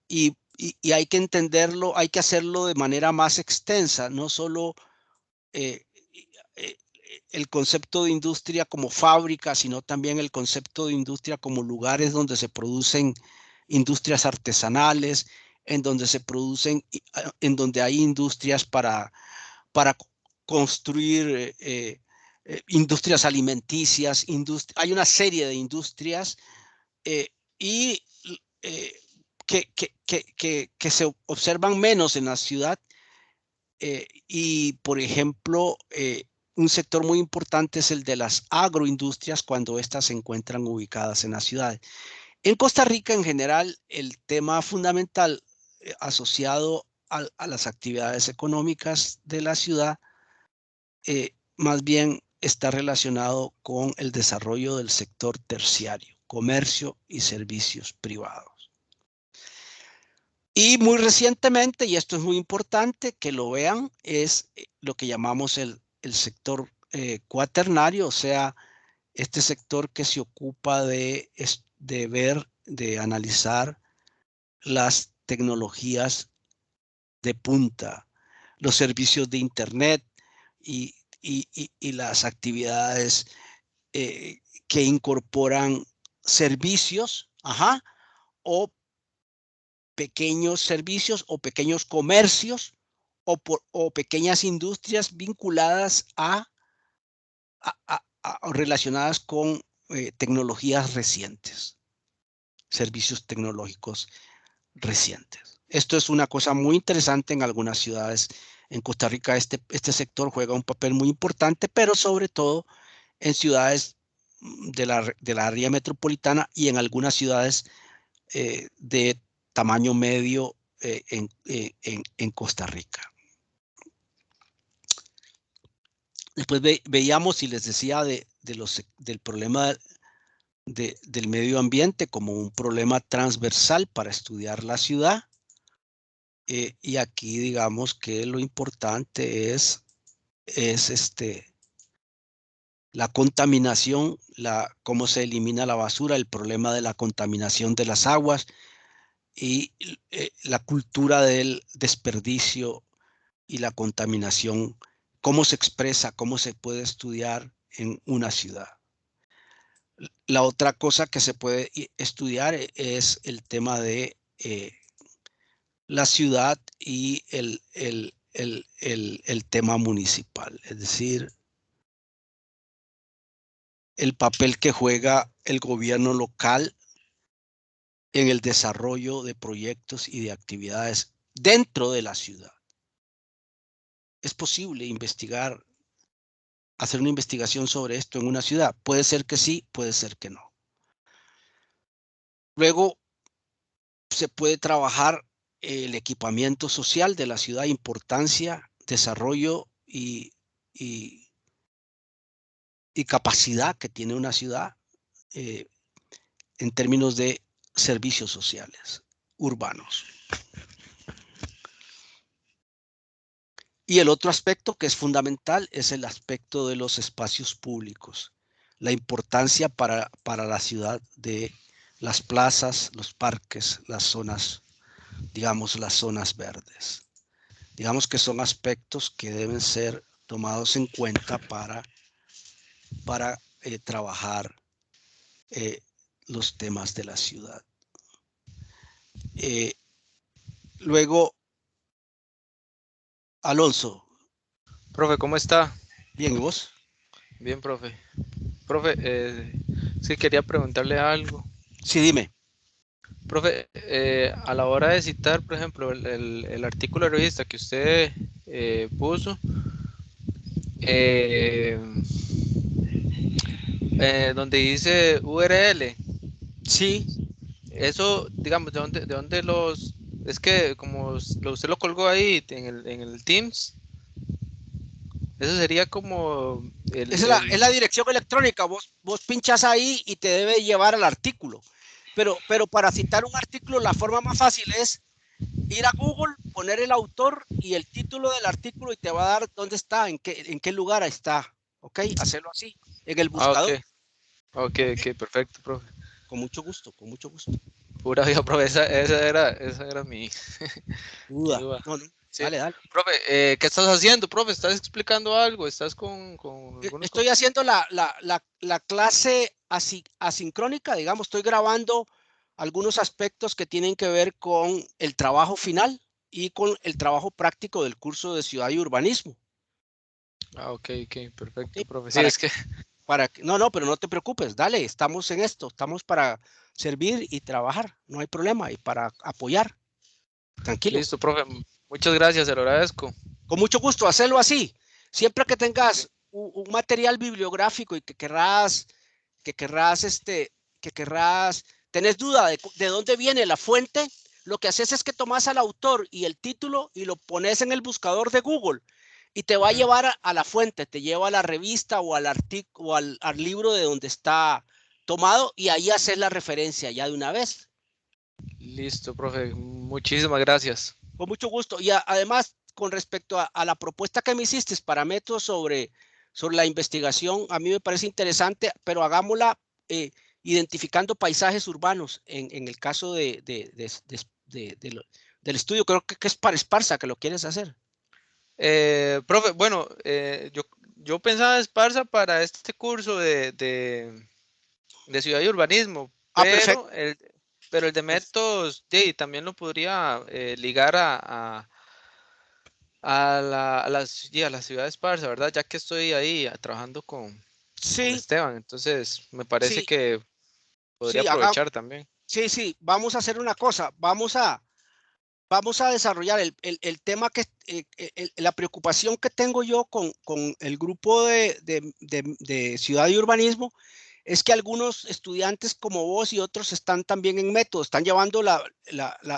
y hay que entenderlo, hay que hacerlo de manera más extensa, no solo el concepto de industria como fábrica, sino también el concepto de industria como lugares donde se producen industrias artesanales, en donde hay industrias para construir industrias alimenticias, hay una serie de industrias y que se observan menos en la ciudad y, por ejemplo, un sector muy importante es el de las agroindustrias cuando éstas se encuentran ubicadas en las ciudades. En Costa Rica, en general, el tema fundamental asociado a las actividades económicas de la ciudad más bien está relacionado con el desarrollo del sector terciario, comercio y servicios privados. Y muy recientemente, y esto es muy importante que lo vean, es lo que llamamos el sector cuaternario, o sea, este sector que se ocupa de ver, de analizar las tecnologías de punta, los servicios de Internet y las actividades que incorporan servicios, o pequeños servicios o pequeños comercios o pequeñas industrias vinculadas relacionadas con tecnologías recientes, servicios tecnológicos recientes. Esto es una cosa muy interesante en algunas ciudades. En Costa Rica este sector juega un papel muy importante, pero sobre todo en ciudades de la área metropolitana y en algunas ciudades de tamaño medio en Costa Rica. Después veíamos y les decía del problema del medio ambiente como un problema transversal para estudiar la ciudad. Y aquí digamos que lo importante es la contaminación, cómo se elimina la basura, el problema de la contaminación de las aguas y la cultura del desperdicio y la contaminación, cómo se expresa, cómo se puede estudiar en una ciudad. La otra cosa que se puede estudiar es el tema de la ciudad y el tema municipal, es decir, el papel que juega el gobierno local en el desarrollo de proyectos y de actividades dentro de la ciudad. ¿Es posible hacer una investigación sobre esto en una ciudad? Puede ser que sí, puede ser que no. Luego se puede trabajar el equipamiento social de la ciudad, importancia, desarrollo y capacidad que tiene una ciudad en términos de servicios sociales urbanos. Y el otro aspecto que es fundamental es el aspecto de los espacios públicos, la importancia para la ciudad de las plazas, los parques, las zonas, digamos, las zonas verdes. Digamos que son aspectos que deben ser tomados en cuenta para trabajar los temas de la ciudad. Luego, Alonso. Profe, ¿cómo está? Bien, ¿y vos? Bien, profe. Profe, sí quería preguntarle algo. Sí, dime. Profe, a la hora de citar, por ejemplo, el artículo de revista que usted puso, donde dice URL, Sí, eso, digamos, de dónde los... Es que como usted lo colgó ahí en el Teams, eso sería como es la dirección electrónica. Vos pinchas ahí y te debe llevar al artículo. Pero para citar un artículo, la forma más fácil es ir a Google, poner el autor y el título del artículo y te va a dar dónde está, en qué lugar está. ¿Ok? Hacerlo así, en el Ah, ok. buscador. Ok, ¿Ok? ok, perfecto, profe. Con mucho gusto, con mucho gusto. Pura vida, profe, esa era mi Duda. duda. No, no. Sí. Dale, dale. Profe, ¿qué estás haciendo, profe? ¿Estás explicando algo? ¿Estás con algunos Estoy haciendo la clase asincrónica, digamos, estoy grabando algunos aspectos que tienen que ver con el trabajo final y con el trabajo práctico del curso de Ciudad y Urbanismo. Ah, ok, ¿Ok? perfecto, profe. Sí, Para es que, que... no, pero no te preocupes, dale, estamos en esto, estamos para servir y trabajar, no hay problema, y para apoyar, tranquilo. Listo, profe. Muchas gracias, se lo agradezco. Con mucho gusto, hacerlo así. Siempre que Ok. tengas un material bibliográfico y que querrás, tenés duda de dónde viene la fuente, lo que haces es que tomas al autor y el título y lo pones en el buscador de Google y te va a llevar a la fuente, te lleva a la revista o al artículo o al libro de donde está tomado y ahí haces la referencia ya de una vez. Listo, profe. Muchísimas gracias. Con mucho gusto. Y además, con respecto a la propuesta que me hiciste para métodos sobre la investigación, a mí me parece interesante, pero hagámosla identificando paisajes urbanos en el caso del estudio. Creo que es para Esparza que lo quieres hacer. Profe, bueno, yo pensaba Esparza para este curso de ciudad y urbanismo, Ah, perfecto. pero el de métodos también lo podría ligar a la ciudad de Esparza, ¿verdad? Ya que estoy ahí trabajando con Sí, Esteban, entonces me parece sí, que podría sí, aprovechar también. sí, sí, vamos a hacer una cosa, vamos a desarrollar el tema que, la preocupación que tengo yo con el grupo de ciudad y urbanismo es que algunos estudiantes como vos y otros están también en método, están llevando la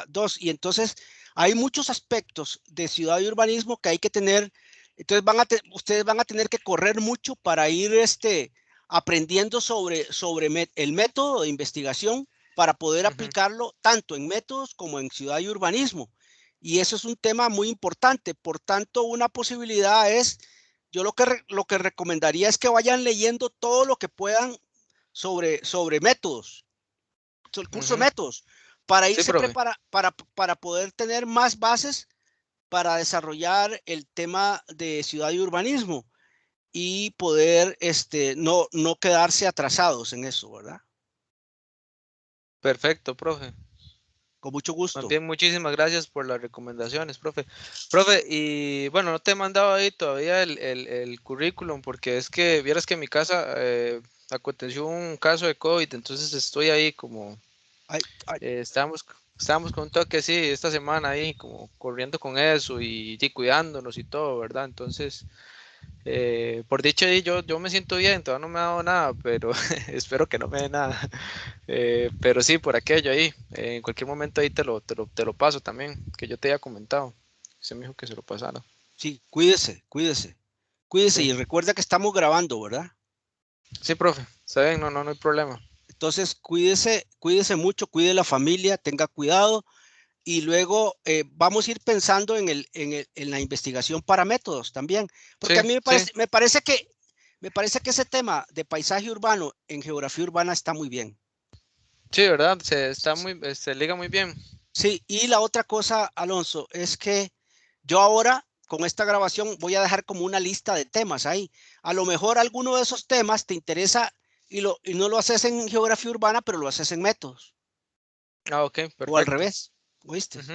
dos, y entonces hay muchos aspectos de ciudad y urbanismo que hay que tener, entonces ustedes van a tener que correr mucho para ir aprendiendo sobre el método de investigación para poder Ujú, aplicarlo tanto en métodos como en ciudad y urbanismo. Y eso es un tema muy importante. Por tanto, una posibilidad es, yo lo que recomendaría es que vayan leyendo todo lo que puedan sobre métodos, el curso de ujú. métodos, para Sí, irse profe. para poder tener más bases para desarrollar el tema de ciudad y urbanismo y poder no quedarse atrasados en eso, ¿verdad? Perfecto, profe. Con mucho Más gusto. bien, muchísimas gracias por las recomendaciones, profe. Profe, y bueno, no te he mandado ahí todavía el currículum, porque es que vieras que en mi casa aconteció un caso de COVID, entonces estoy ahí como, Ay, ay, estábamos con un toque así esta semana ahí, como corriendo con eso y cuidándonos y todo, ¿verdad? Entonces, por dicho ahí, yo me siento bien, todavía no me ha dado nada, pero espero que no me dé nada. Pero sí, por aquello ahí. En cualquier momento ahí te lo paso también, que yo te había comentado. Se me dijo que se lo pasara. sí, cuídese, cuídese, cuídese Sí, y recuerda que estamos grabando, ¿verdad? sí, profe. Está bien, no hay problema. Entonces, cuídese mucho, cuide la familia, tenga cuidado y luego vamos a ir pensando en la investigación para métodos también, porque a Sí, mí sí, me parece que ese tema de paisaje urbano en geografía urbana está muy bien. sí, ¿verdad? Se liga muy bien. Sí, y la otra cosa, Alonso, es que yo ahora con esta grabación voy a dejar como una lista de temas ahí. A lo mejor alguno de esos temas te interesa y no lo haces en geografía urbana, pero lo haces en métodos Ah, ok, o al perfecto. revés, ¿oíste? Ujú.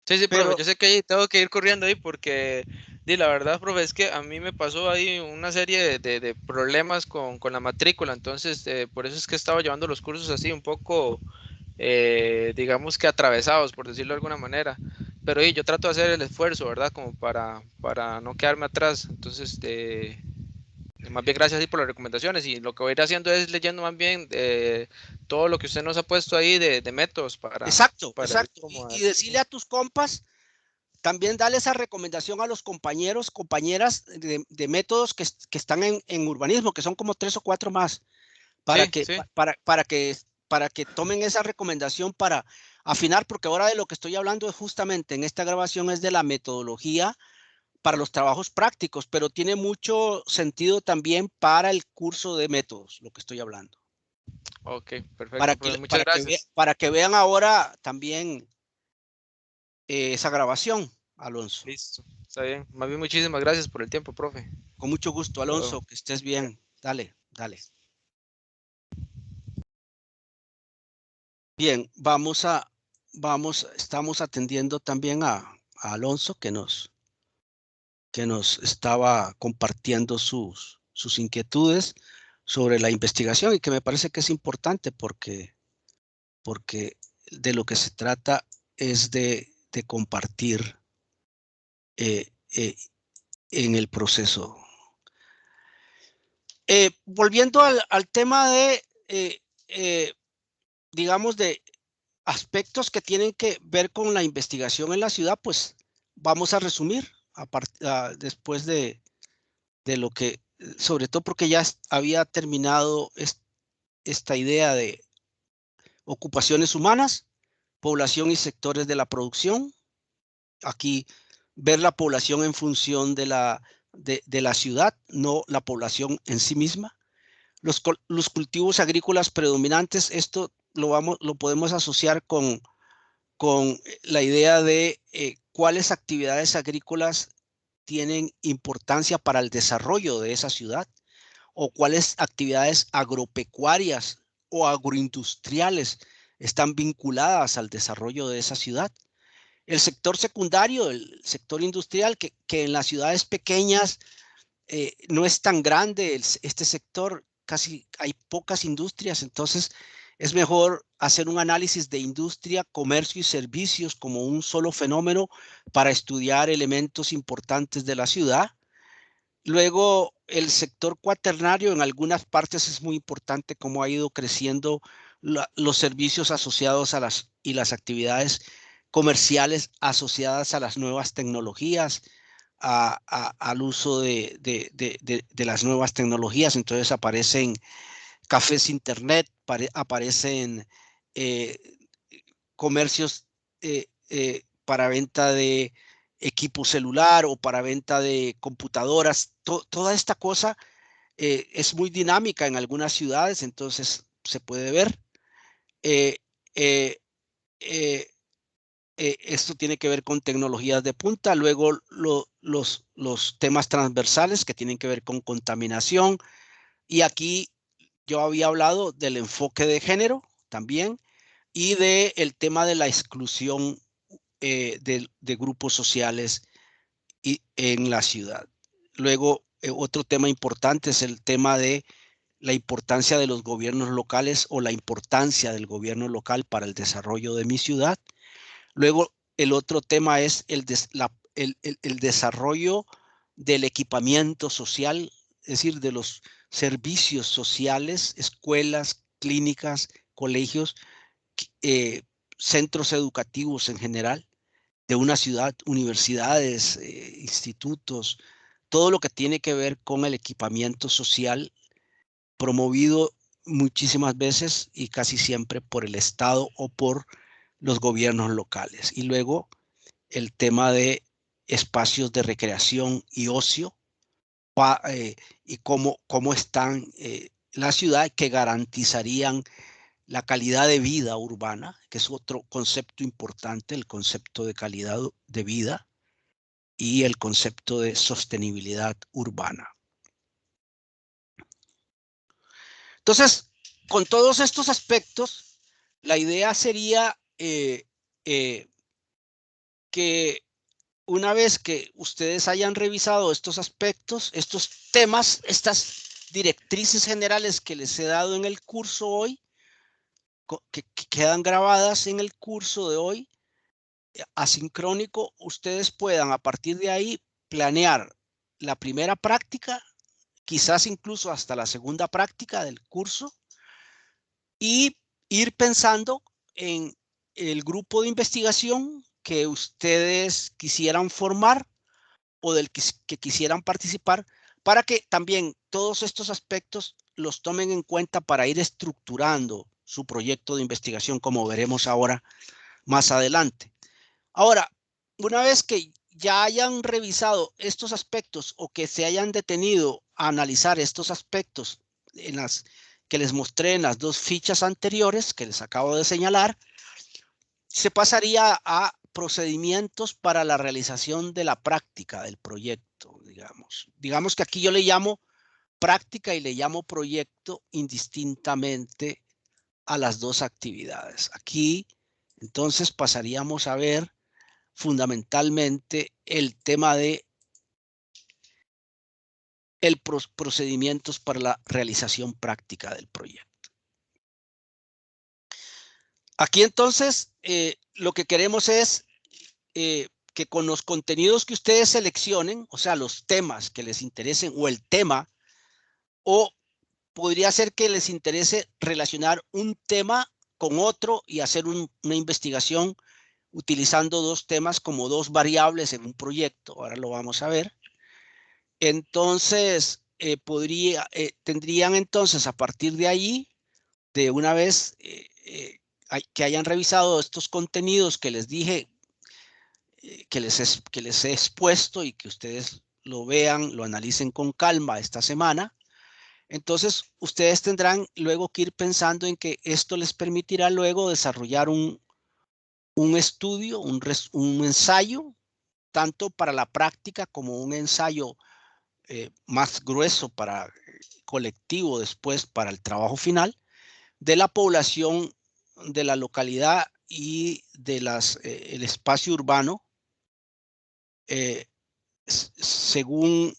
Sí, sí, profe, Pero yo sé que ahí tengo que ir corriendo ahí porque, la verdad, profe, es que a mí me pasó ahí una serie de problemas con la matrícula, entonces por eso es que he estado llevando los cursos así un poco, digamos que atravesados, por decirlo de alguna manera. Pero yo trato de hacer el esfuerzo, ¿verdad? Como para no quedarme atrás. Entonces, más bien gracias ahí por las recomendaciones y lo que voy a ir haciendo es leyendo más bien todo lo que usted nos ha puesto ahí de métodos exacto, para ir exacto. como Y a... decirle a tus compas, también dale esa recomendación a los compañeros, compañeras de métodos que están en urbanismo, que son como 3 o 4 más, para Sí, que, sí. para que tomen esa recomendación para afinar, porque ahora de lo que estoy hablando es justamente en esta grabación es de la metodología para los trabajos prácticos, pero tiene mucho sentido también para el curso de métodos, lo que estoy hablando. Ok, perfecto, profe. Muchas gracias. Para que vean ahora también esa grabación, Alonso. Listo, está bien. Más bien, muchísimas gracias por el tiempo, profe. Con mucho gusto, Hasta luego. Alonso, que estés bien. Dale, dale. Bien, estamos atendiendo también a Alonso que nos estaba compartiendo sus inquietudes sobre la investigación y que me parece que es importante porque de lo que se trata es de compartir eh, eh, en el proceso. Volviendo al tema digamos, de aspectos que tienen que ver con la investigación en la ciudad, pues vamos a resumir después de lo que, sobre todo porque ya había terminado esta idea de ocupaciones humanas, población y sectores de la producción. Aquí ver la población en función de la ciudad, no la población en sí misma. Los cultivos agrícolas predominantes, esto lo podemos asociar con la idea de cuáles actividades agrícolas tienen importancia para el desarrollo de esa ciudad, o cuáles actividades agropecuarias o agroindustriales están vinculadas al desarrollo de esa ciudad. El sector secundario, el sector industrial, que en las ciudades pequeñas no es tan grande este sector, casi hay pocas industrias, entonces es mejor hacer un análisis de industria, comercio y servicios como un solo fenómeno para estudiar elementos importantes de la ciudad. Luego, el sector cuaternario en algunas partes es muy importante cómo ha ido creciendo los servicios asociados a las actividades comerciales asociadas a las nuevas tecnologías, al uso de las nuevas tecnologías. Entonces aparecen cafés internet, aparecen comercios para venta de equipo celular o para venta de computadoras. Toda esta cosa es muy dinámica en algunas ciudades, entonces se puede ver. Esto tiene que ver con tecnologías de punta. Luego los temas transversales que tienen que ver con contaminación. Y aquí yo había hablado del enfoque de género también y del tema de la exclusión de grupos sociales en la ciudad. Luego, otro tema importante es el tema de la importancia de los gobiernos locales o la importancia del gobierno local para el desarrollo de mi ciudad. Luego, el otro tema es el desarrollo del equipamiento social, es decir, de los servicios sociales, escuelas, clínicas, colegios, centros educativos en general de una ciudad, universidades, institutos, todo lo que tiene que ver con el equipamiento social promovido muchísimas veces y casi siempre por el Estado o por los gobiernos locales. Y luego el tema de espacios de recreación y ocio y cómo están la ciudad, que garantizarían la calidad de vida urbana, que es otro concepto importante, el concepto de calidad de vida y el concepto de sostenibilidad urbana. Entonces, con todos estos aspectos, la idea sería que una vez que ustedes hayan revisado estos aspectos, estos temas, estas directrices generales que les he dado en el curso hoy, que quedan grabadas en el curso de hoy, asincrónico, ustedes puedan a partir de ahí planear la primera práctica, quizás incluso hasta la segunda práctica del curso, y ir pensando en el grupo de investigación que ustedes quisieran formar o del que quisieran participar, para que también todos estos aspectos los tomen en cuenta para ir estructurando su proyecto de investigación, como veremos ahora más adelante. Ahora, una vez que ya hayan revisado estos aspectos o que se hayan detenido a analizar estos aspectos que les mostré en las dos fichas anteriores que les acabo de señalar, se pasaría a procedimientos para la realización de la práctica del proyecto, digamos. Digamos que aquí yo le llamo práctica y le llamo proyecto indistintamente a las dos actividades. Aquí, entonces, pasaríamos a ver fundamentalmente el tema de procedimientos para la realización práctica del proyecto. Aquí entonces lo que queremos es que con los contenidos que ustedes seleccionen, o sea, los temas que les interesen o el tema, o podría ser que les interese relacionar un tema con otro y hacer una investigación utilizando dos temas como dos variables en un proyecto. Ahora lo vamos a ver. Entonces, tendrían entonces a partir de ahí, de una vez que hayan revisado estos contenidos que les dije, que les he expuesto y que ustedes lo vean, lo analicen con calma esta semana. Entonces, ustedes tendrán luego que ir pensando en que esto les permitirá luego desarrollar un estudio, un ensayo, tanto para la práctica como un ensayo más grueso para colectivo después para el trabajo final de la población de la localidad y de el espacio urbano según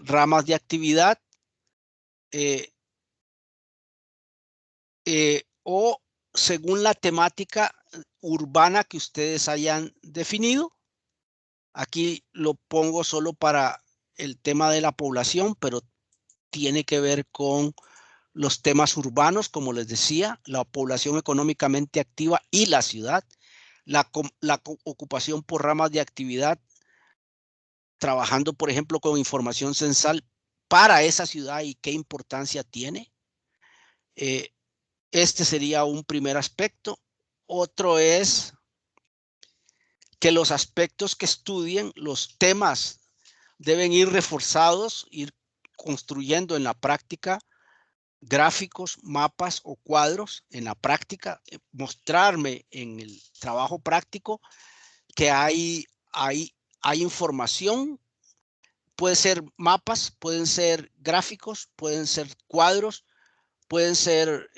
ramas de actividad o según la temática urbana que ustedes hayan definido. Aquí lo pongo solo para el tema de la población, pero tiene que ver con los temas urbanos, como les decía, la población económicamente activa y la ciudad, la ocupación por ramas de actividad, trabajando, por ejemplo, con información censal para esa ciudad y qué importancia tiene. Este sería un primer aspecto. Otro es que los aspectos que estudien, los temas, deben ir reforzados, ir construyendo en la práctica gráficos, mapas o cuadros en la práctica, mostrarme en el trabajo práctico que hay información. Puede ser mapas, pueden ser gráficos, pueden ser cuadros, pueden ser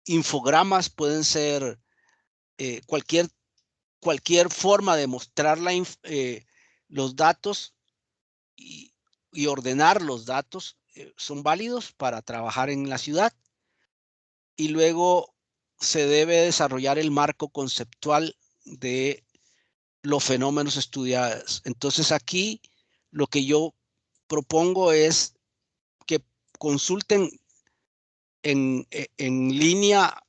infogramas, pueden ser cualquier forma de mostrar los datos y ordenar los datos son válidos para trabajar en la ciudad. Y luego se debe desarrollar el marco conceptual de los fenómenos estudiados. Entonces aquí lo que yo propongo es que consulten en línea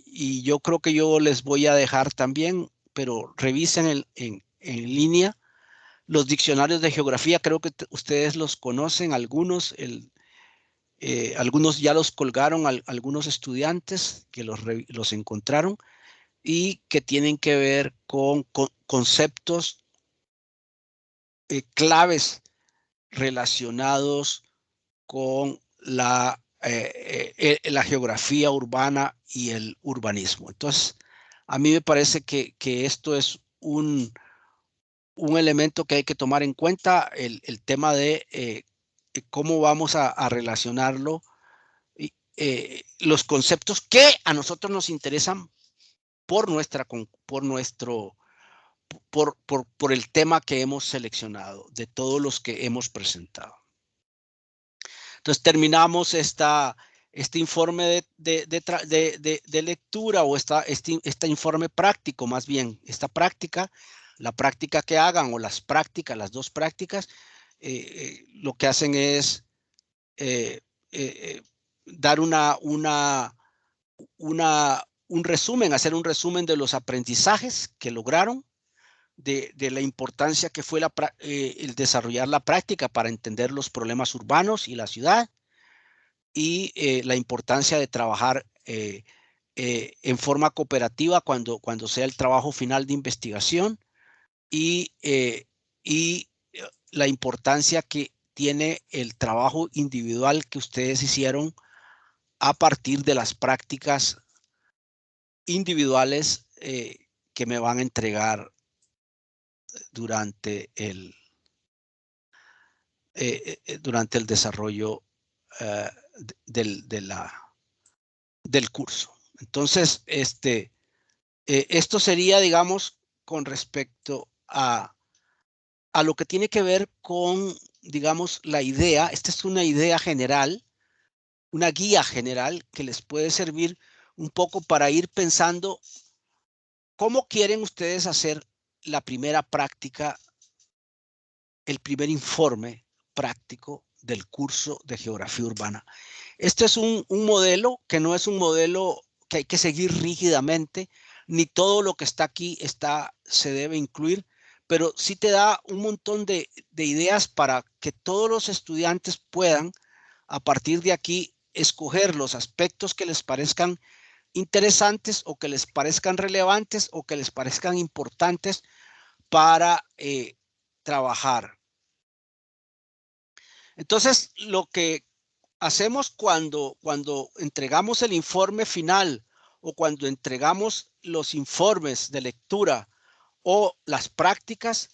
y yo creo que yo les voy a dejar también, pero revisen en línea los diccionarios de geografía. Creo que ustedes los conocen, algunos ya los colgaron algunos estudiantes que los encontraron y que tienen que ver con conceptos claves relacionados con la geografía urbana y el urbanismo. Entonces, a mí me parece que esto es un elemento que hay que tomar en cuenta, el tema de cómo vamos a relacionarlo, los conceptos que a nosotros nos interesan por el tema que hemos seleccionado, de todos los que hemos presentado. Entonces terminamos este informe de lectura o este informe práctico, más bien, esta práctica, la práctica que hagan o las dos prácticas, lo que hacen es dar un resumen, hacer un resumen de los aprendizajes que lograron, de la importancia que fue el desarrollar la práctica para entender los problemas urbanos y la ciudad, y la importancia de trabajar en forma cooperativa cuando sea el trabajo final de investigación, y la importancia que tiene el trabajo individual que ustedes hicieron a partir de las prácticas individuales que me van a entregar durante el desarrollo del curso. Entonces, esto sería, digamos, con respecto a lo que tiene que ver con, digamos, la idea. Esta es una idea general, una guía general que les puede servir un poco para ir pensando cómo quieren ustedes hacer la primera práctica, el primer informe práctico del curso de geografía urbana. Este es un modelo que no es un modelo que hay que seguir rígidamente, ni todo lo que está aquí se debe incluir, pero sí te da un montón de ideas para que todos los estudiantes puedan, a partir de aquí, escoger los aspectos que les parezcan interesantes o que les parezcan relevantes o que les parezcan importantes para trabajar. Entonces, lo que hacemos cuando entregamos el informe final o cuando entregamos los informes de lectura o las prácticas,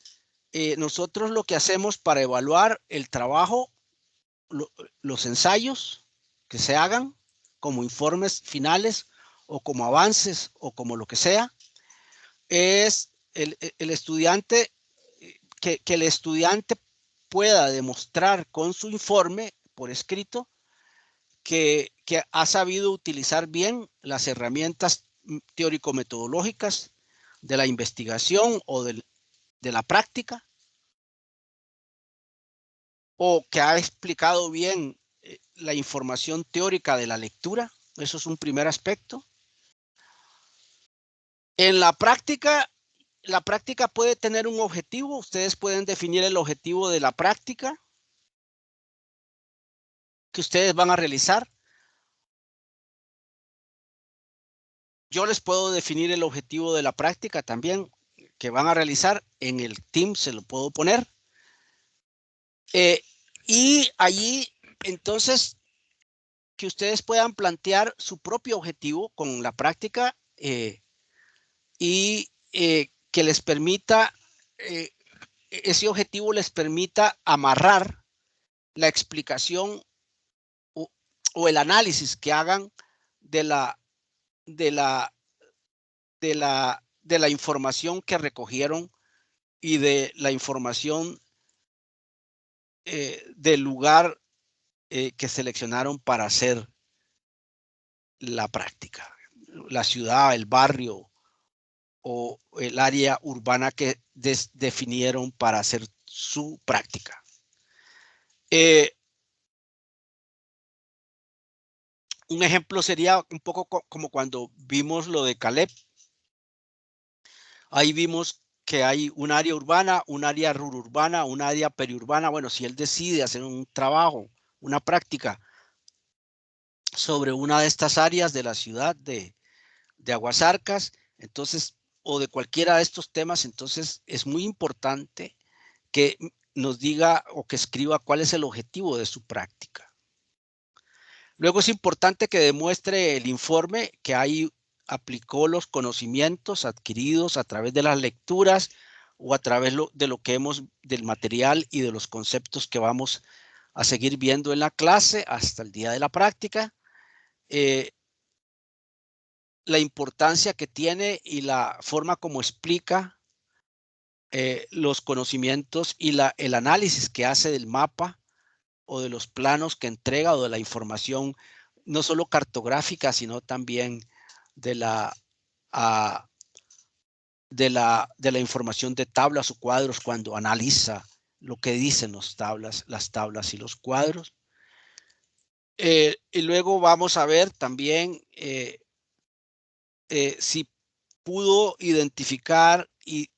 nosotros lo que hacemos para evaluar el trabajo, los ensayos que se hagan como informes finales o como avances o como lo que sea, es el estudiante, que el estudiante pueda demostrar con su informe por escrito que ha sabido utilizar bien las herramientas teórico-metodológicas de la investigación o de la práctica, o que ha explicado bien la información teórica de la lectura. Eso es un primer aspecto. En la práctica puede tener un objetivo. Ustedes pueden definir el objetivo de la práctica que ustedes van a realizar. Yo les puedo definir el objetivo de la práctica también que van a realizar. En el team se lo puedo poner. Y allí, entonces, que ustedes puedan plantear su propio objetivo con la práctica y que les permita, ese objetivo les permita amarrar la explicación o el análisis que hagan de la información que recogieron y de la información del lugar que seleccionaron para hacer la práctica. La ciudad, el barrio o el área urbana que definieron para hacer su práctica. Un ejemplo sería un poco como cuando vimos lo de Caleb. Ahí vimos que hay un área urbana, un área rururbana, un área periurbana. Bueno, si él decide hacer un trabajo, una práctica sobre una de estas áreas de la ciudad de Aguasarcas, entonces, o de cualquiera de estos temas, entonces es muy importante que nos diga o que escriba cuál es el objetivo de su práctica. Luego es importante que demuestre el informe que ahí aplicó los conocimientos adquiridos a través de las lecturas o a través de lo que del material y de los conceptos que vamos a seguir viendo en la clase hasta el día de la práctica. La importancia que tiene y la forma como explica los conocimientos y el análisis que hace del mapa o de los planos que entrega o de la información, no solo cartográfica, sino también de la información de tablas o cuadros cuando analiza lo que dicen las tablas y los cuadros. Y luego vamos a ver también si pudo identificar y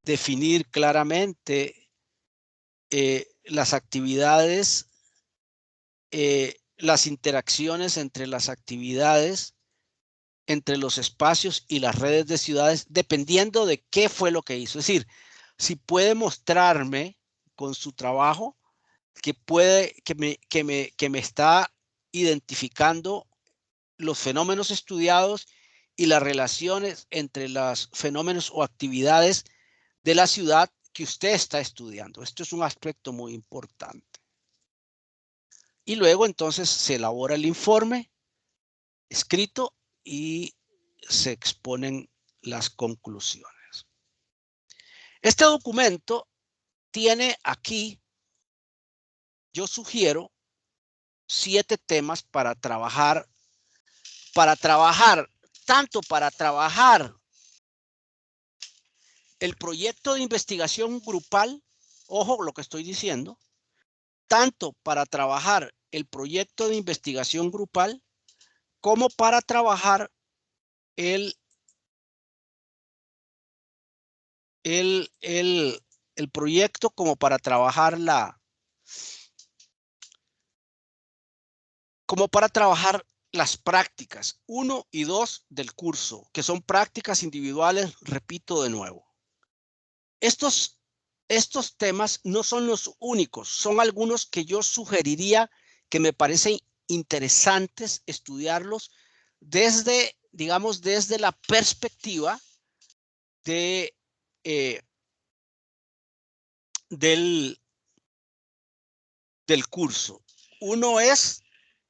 definir claramente las actividades, las interacciones entre las actividades, entre los espacios y las redes de ciudades, dependiendo de qué fue lo que hizo. Es decir, si puede mostrarme con su trabajo que me está identificando los fenómenos estudiados y las relaciones entre los fenómenos o actividades de la ciudad que usted está estudiando. Esto es un aspecto muy importante. Y luego entonces se elabora el informe escrito y se exponen las conclusiones. Este documento tiene aquí, yo sugiero, 7 temas para trabajar, tanto para trabajar el proyecto de investigación grupal, ojo lo que estoy diciendo, tanto para trabajar el proyecto de investigación grupal como para trabajar el proyecto, como para trabajar como para trabajar las prácticas 1 y 2 del curso, que son prácticas individuales, repito de nuevo. Estos temas no son los únicos, son algunos que yo sugeriría que me parecen interesantes estudiarlos desde, digamos, desde la perspectiva de, del curso. Uno es,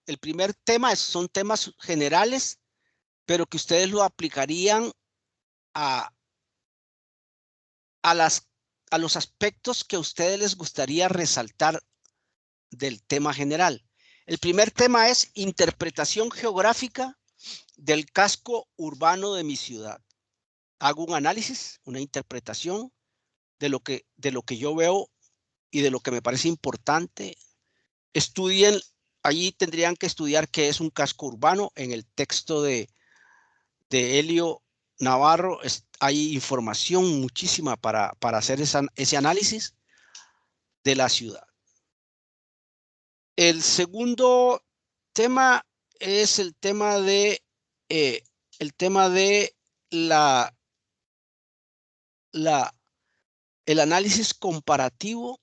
el primer tema son temas generales, pero que ustedes lo aplicarían a los aspectos que a ustedes les gustaría resaltar del tema general. El primer tema es interpretación geográfica del casco urbano de mi ciudad. Hago un análisis, una interpretación de lo que yo veo y de lo que me parece importante. Estudien, allí tendrían que estudiar qué es un casco urbano. En el texto de Helio Navarro hay información muchísima para hacer ese análisis de la ciudad. El segundo tema es el tema de el análisis comparativo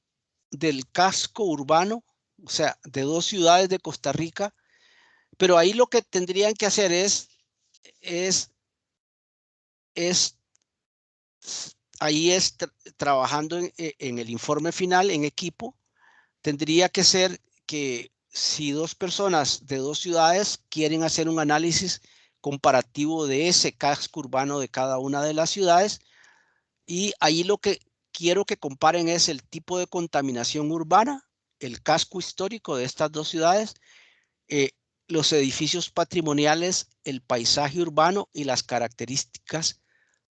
del casco urbano, o sea, de dos ciudades de Costa Rica, pero ahí lo que tendrían que hacer es trabajando en el informe final en equipo, tendría que ser que si dos personas de dos ciudades quieren hacer un análisis comparativo de ese casco urbano de cada una de las ciudades, y ahí lo que quiero que comparen es el tipo de contaminación urbana, el casco histórico de estas dos ciudades, los edificios patrimoniales, el paisaje urbano y las características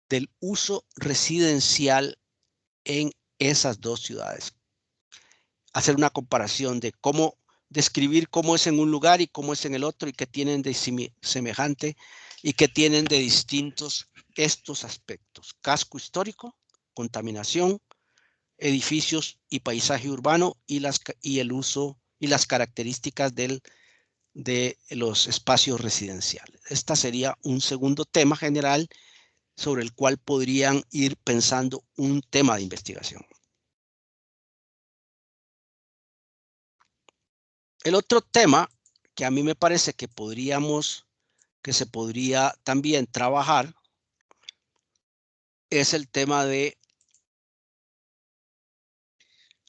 del uso residencial en esas dos ciudades. Hacer una comparación de cómo describir cómo es en un lugar y cómo es en el otro, y qué tienen de semejante y qué tienen de distintos estos aspectos: casco histórico, contaminación, edificios y paisaje urbano, y el uso y las características de los espacios residenciales. Este sería un segundo tema general sobre el cual podrían ir pensando un tema de investigación. El otro tema que a mí me parece que se podría también trabajar es el tema de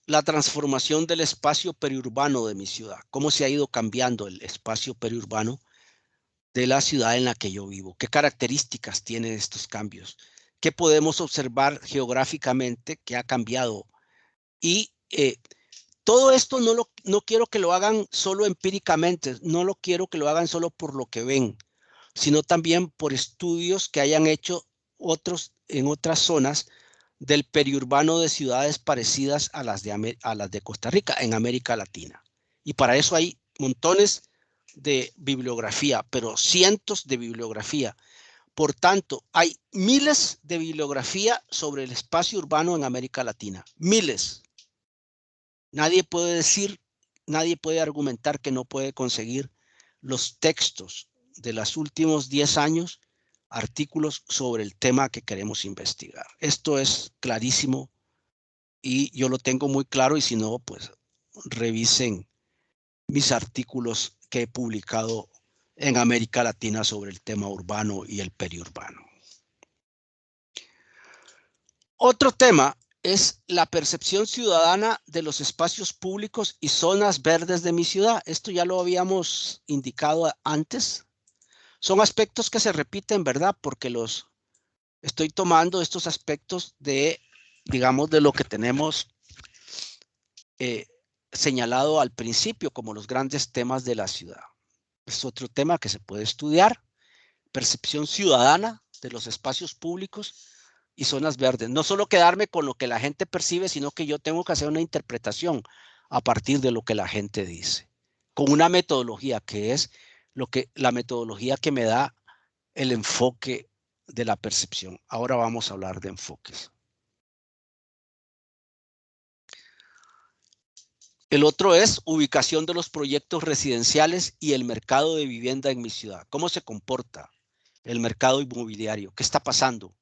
la transformación del espacio periurbano de mi ciudad. Cómo se ha ido cambiando el espacio periurbano de la ciudad en la que yo vivo. ¿Qué características tienen estos cambios? ¿Qué podemos observar geográficamente que ha cambiado? Y todo esto no quiero que lo hagan solo empíricamente, no lo quiero que lo hagan solo por lo que ven, sino también por estudios que hayan hecho otros en otras zonas del periurbano de ciudades parecidas a las de Costa Rica, en América Latina. Y para eso hay montones de bibliografía, pero cientos de bibliografía. Por tanto, hay miles de bibliografía sobre el espacio urbano en América Latina. Miles. Nadie puede argumentar que no puede conseguir los textos de los últimos 10 años, artículos sobre el tema que queremos investigar. Esto es clarísimo y yo lo tengo muy claro, y si no, pues revisen mis artículos que he publicado en América Latina sobre el tema urbano y el periurbano. Otro tema es la percepción ciudadana de los espacios públicos y zonas verdes de mi ciudad. Esto ya lo habíamos indicado antes. Son aspectos que se repiten, ¿verdad? Porque estoy tomando estos aspectos de, digamos, de lo que tenemos señalado al principio como los grandes temas de la ciudad. Es otro tema que se puede estudiar: percepción ciudadana de los espacios públicos y zonas verdes. No solo quedarme con lo que la gente percibe, sino que yo tengo que hacer una interpretación a partir de lo que la gente dice, con una metodología que es la metodología que me da el enfoque de la percepción. Ahora vamos a hablar de enfoques. El otro es ubicación de los proyectos residenciales y el mercado de vivienda en mi ciudad. ¿Cómo se comporta el mercado inmobiliario? ¿Qué está pasando?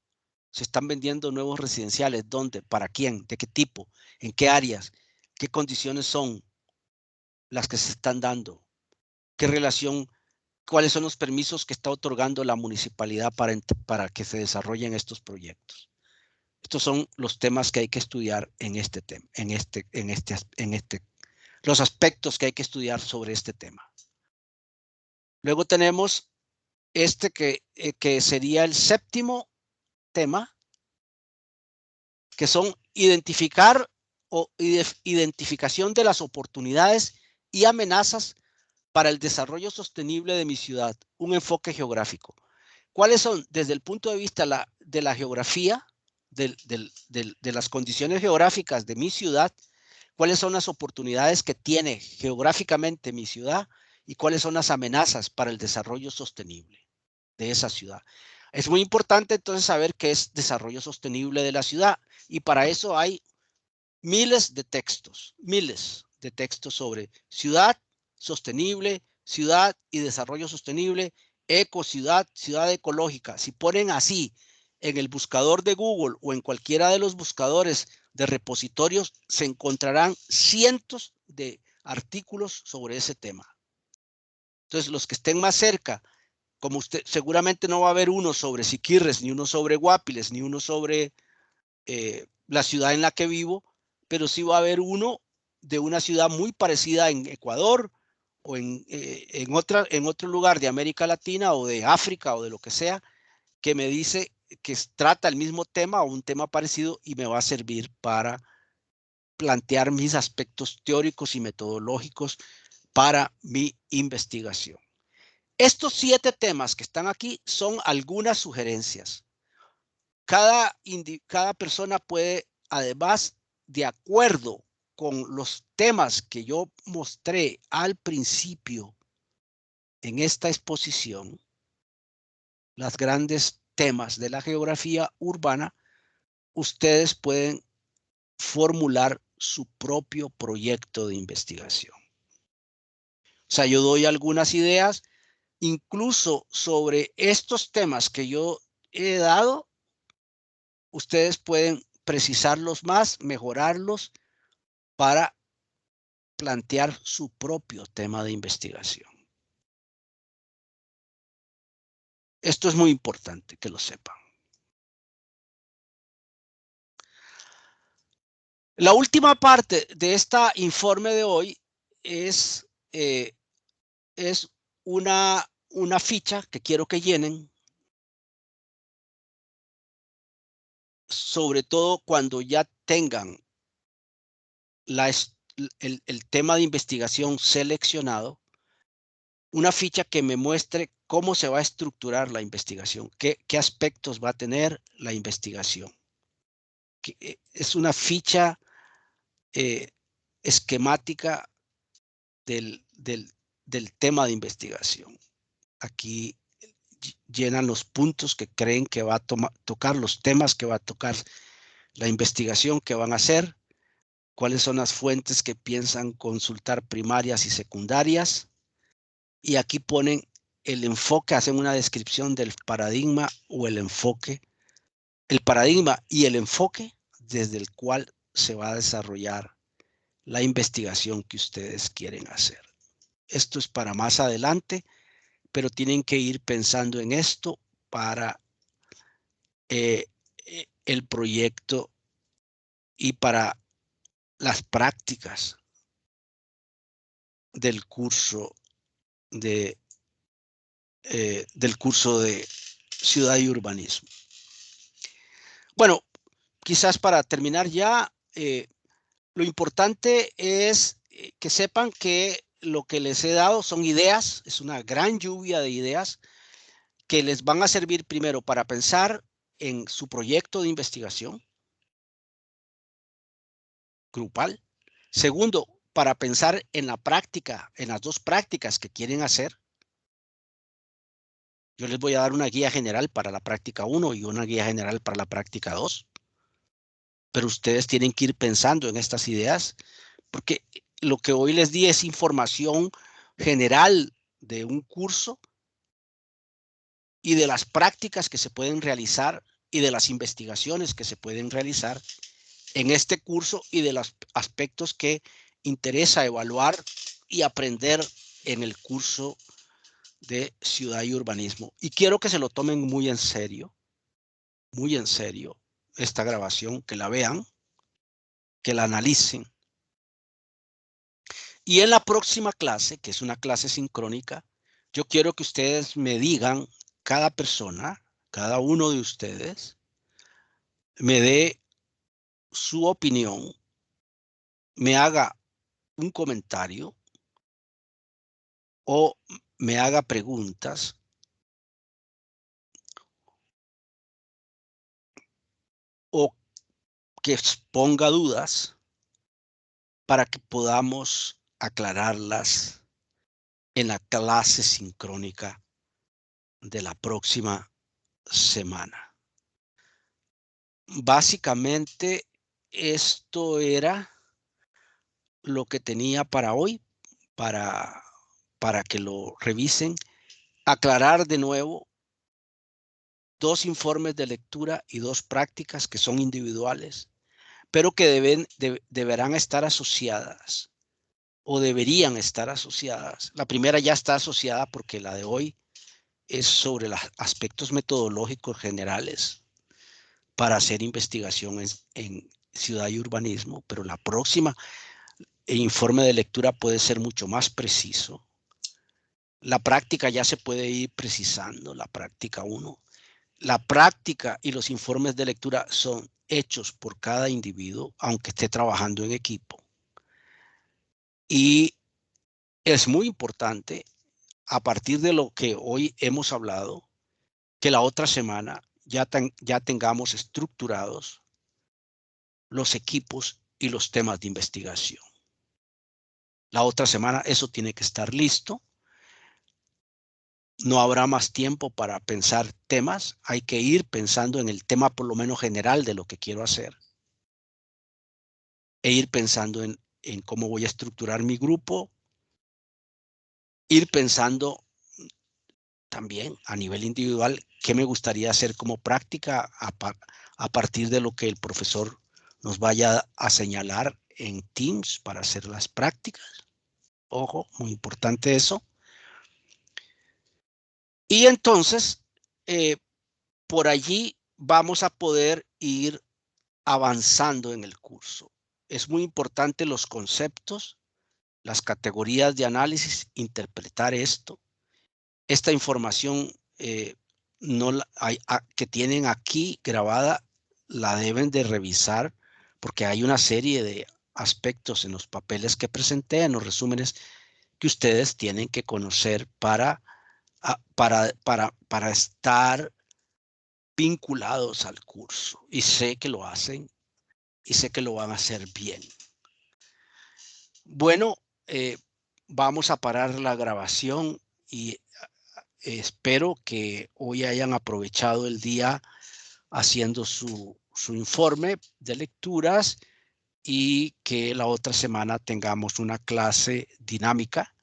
¿Se están vendiendo nuevos residenciales? ¿Dónde? ¿Para quién? ¿De qué tipo? ¿En qué áreas? ¿Qué condiciones son las que se están dando? ¿Qué relación? ¿Cuáles son los permisos que está otorgando la municipalidad para que se desarrollen estos proyectos? Estos son los temas que hay que estudiar en este tema, los aspectos que hay que estudiar sobre este tema. Luego tenemos que sería el séptimo tema, que son identificación de las oportunidades y amenazas para el desarrollo sostenible de mi ciudad, un enfoque geográfico. ¿Cuáles son, desde el punto de vista de la geografía, de las condiciones geográficas de mi ciudad, cuáles son las oportunidades que tiene geográficamente mi ciudad y cuáles son las amenazas para el desarrollo sostenible de esa ciudad? Es muy importante entonces saber qué es desarrollo sostenible de la ciudad, y para eso hay miles de textos sobre ciudad sostenible, ciudad y desarrollo sostenible, ecociudad, ciudad ecológica. Si ponen así en el buscador de Google o en cualquiera de los buscadores de repositorios, se encontrarán cientos de artículos sobre ese tema. Entonces, los que estén más cerca, como usted, seguramente no va a haber uno sobre Siquirres, ni uno sobre Guapiles, ni uno sobre la ciudad en la que vivo, pero sí va a haber uno de una ciudad muy parecida en Ecuador o en otro lugar de América Latina o de África o de lo que sea, que me dice que trata el mismo tema o un tema parecido y me va a servir para plantear mis aspectos teóricos y metodológicos para mi investigación. Estos 7 temas que están aquí son algunas sugerencias. Cada persona puede, además, de acuerdo con los temas que yo mostré al principio en esta exposición, los grandes temas de la geografía urbana, ustedes pueden formular su propio proyecto de investigación. O sea, yo doy algunas ideas, incluso sobre estos temas que yo he dado. Ustedes pueden precisarlos más, mejorarlos para plantear su propio tema de investigación. Esto es muy importante que lo sepan. La última parte de este informe de hoy es una ficha que quiero que llenen, sobre todo cuando ya tengan el tema de investigación seleccionado, una ficha que me muestre cómo se va a estructurar la investigación, qué aspectos va a tener la investigación. Es una ficha esquemática del tema de investigación. Aquí llenan los puntos que creen que va a tocar, los temas que va a tocar la investigación que van a hacer, cuáles son las fuentes que piensan consultar primarias y secundarias, y aquí ponen el enfoque, hacen una descripción del paradigma o el enfoque, el paradigma y el enfoque desde el cual se va a desarrollar la investigación que ustedes quieren hacer. Esto es para más adelante, pero tienen que ir pensando en esto para el proyecto y para las prácticas del curso de Ciudad y Urbanismo. Bueno, quizás para terminar ya, lo importante es que sepan que lo que les he dado son ideas, es una gran lluvia de ideas que les van a servir primero para pensar en su proyecto de investigación grupal. Segundo, para pensar en la práctica, en las 2 prácticas que quieren hacer. Yo les voy a dar una guía general para la práctica 1 y una guía general para la práctica 2. Pero ustedes tienen que ir pensando en estas ideas, porque lo que hoy les di es información general de un curso y de las prácticas que se pueden realizar y de las investigaciones que se pueden realizar en este curso y de los aspectos que interesa evaluar y aprender en el curso de Ciudad y Urbanismo. Y quiero que se lo tomen muy en serio esta grabación, que la vean, que la analicen. Y en la próxima clase, que es una clase sincrónica, yo quiero que ustedes me digan, cada persona, cada uno de ustedes, me dé su opinión, me haga un comentario o me haga preguntas o que exponga dudas para que podamos aclararlas en la clase sincrónica de la próxima semana. Básicamente, esto era lo que tenía para hoy, para que lo revisen. Aclarar de nuevo 2 informes de lectura y 2 prácticas que son individuales, pero que deberán estar asociadas o deberían estar asociadas. La primera ya está asociada porque la de hoy es sobre los aspectos metodológicos generales para hacer investigación en ciudad y urbanismo, pero la próxima, el informe de lectura puede ser mucho más preciso. La práctica ya se puede ir precisando, la práctica 1. La práctica y los informes de lectura son hechos por cada individuo, aunque esté trabajando en equipo. Y es muy importante, a partir de lo que hoy hemos hablado, que la otra semana ya tengamos estructurados los equipos y los temas de investigación. La otra semana eso tiene que estar listo. No habrá más tiempo para pensar temas. Hay que ir pensando en el tema por lo menos general de lo que quiero hacer. E ir pensando en cómo voy a estructurar mi grupo. Ir pensando también a nivel individual qué me gustaría hacer como práctica a partir de lo que el profesor nos vaya a señalar en Teams para hacer las prácticas. Ojo, muy importante eso. Y entonces, por allí vamos a poder ir avanzando en el curso. Es muy importante los conceptos, las categorías de análisis, interpretar esto. Esta información que tienen aquí grabada la deben de revisar porque hay una serie de aspectos en los papeles que presenté, en los resúmenes, que ustedes tienen que conocer para estar vinculados al curso. Y sé que lo hacen y sé que lo van a hacer bien. Bueno, vamos a parar la grabación y espero que hoy hayan aprovechado el día haciendo su informe de lecturas y que la otra semana tengamos una clase dinámica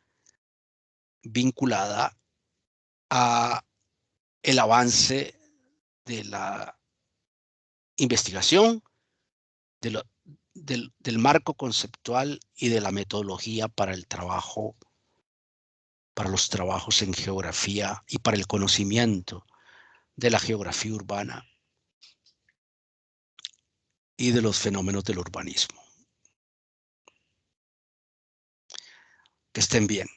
vinculada a el avance de la investigación, del marco conceptual y de la metodología para el trabajo, para los trabajos en geografía y para el conocimiento de la geografía urbana y de los fenómenos del urbanismo. Que estén bien.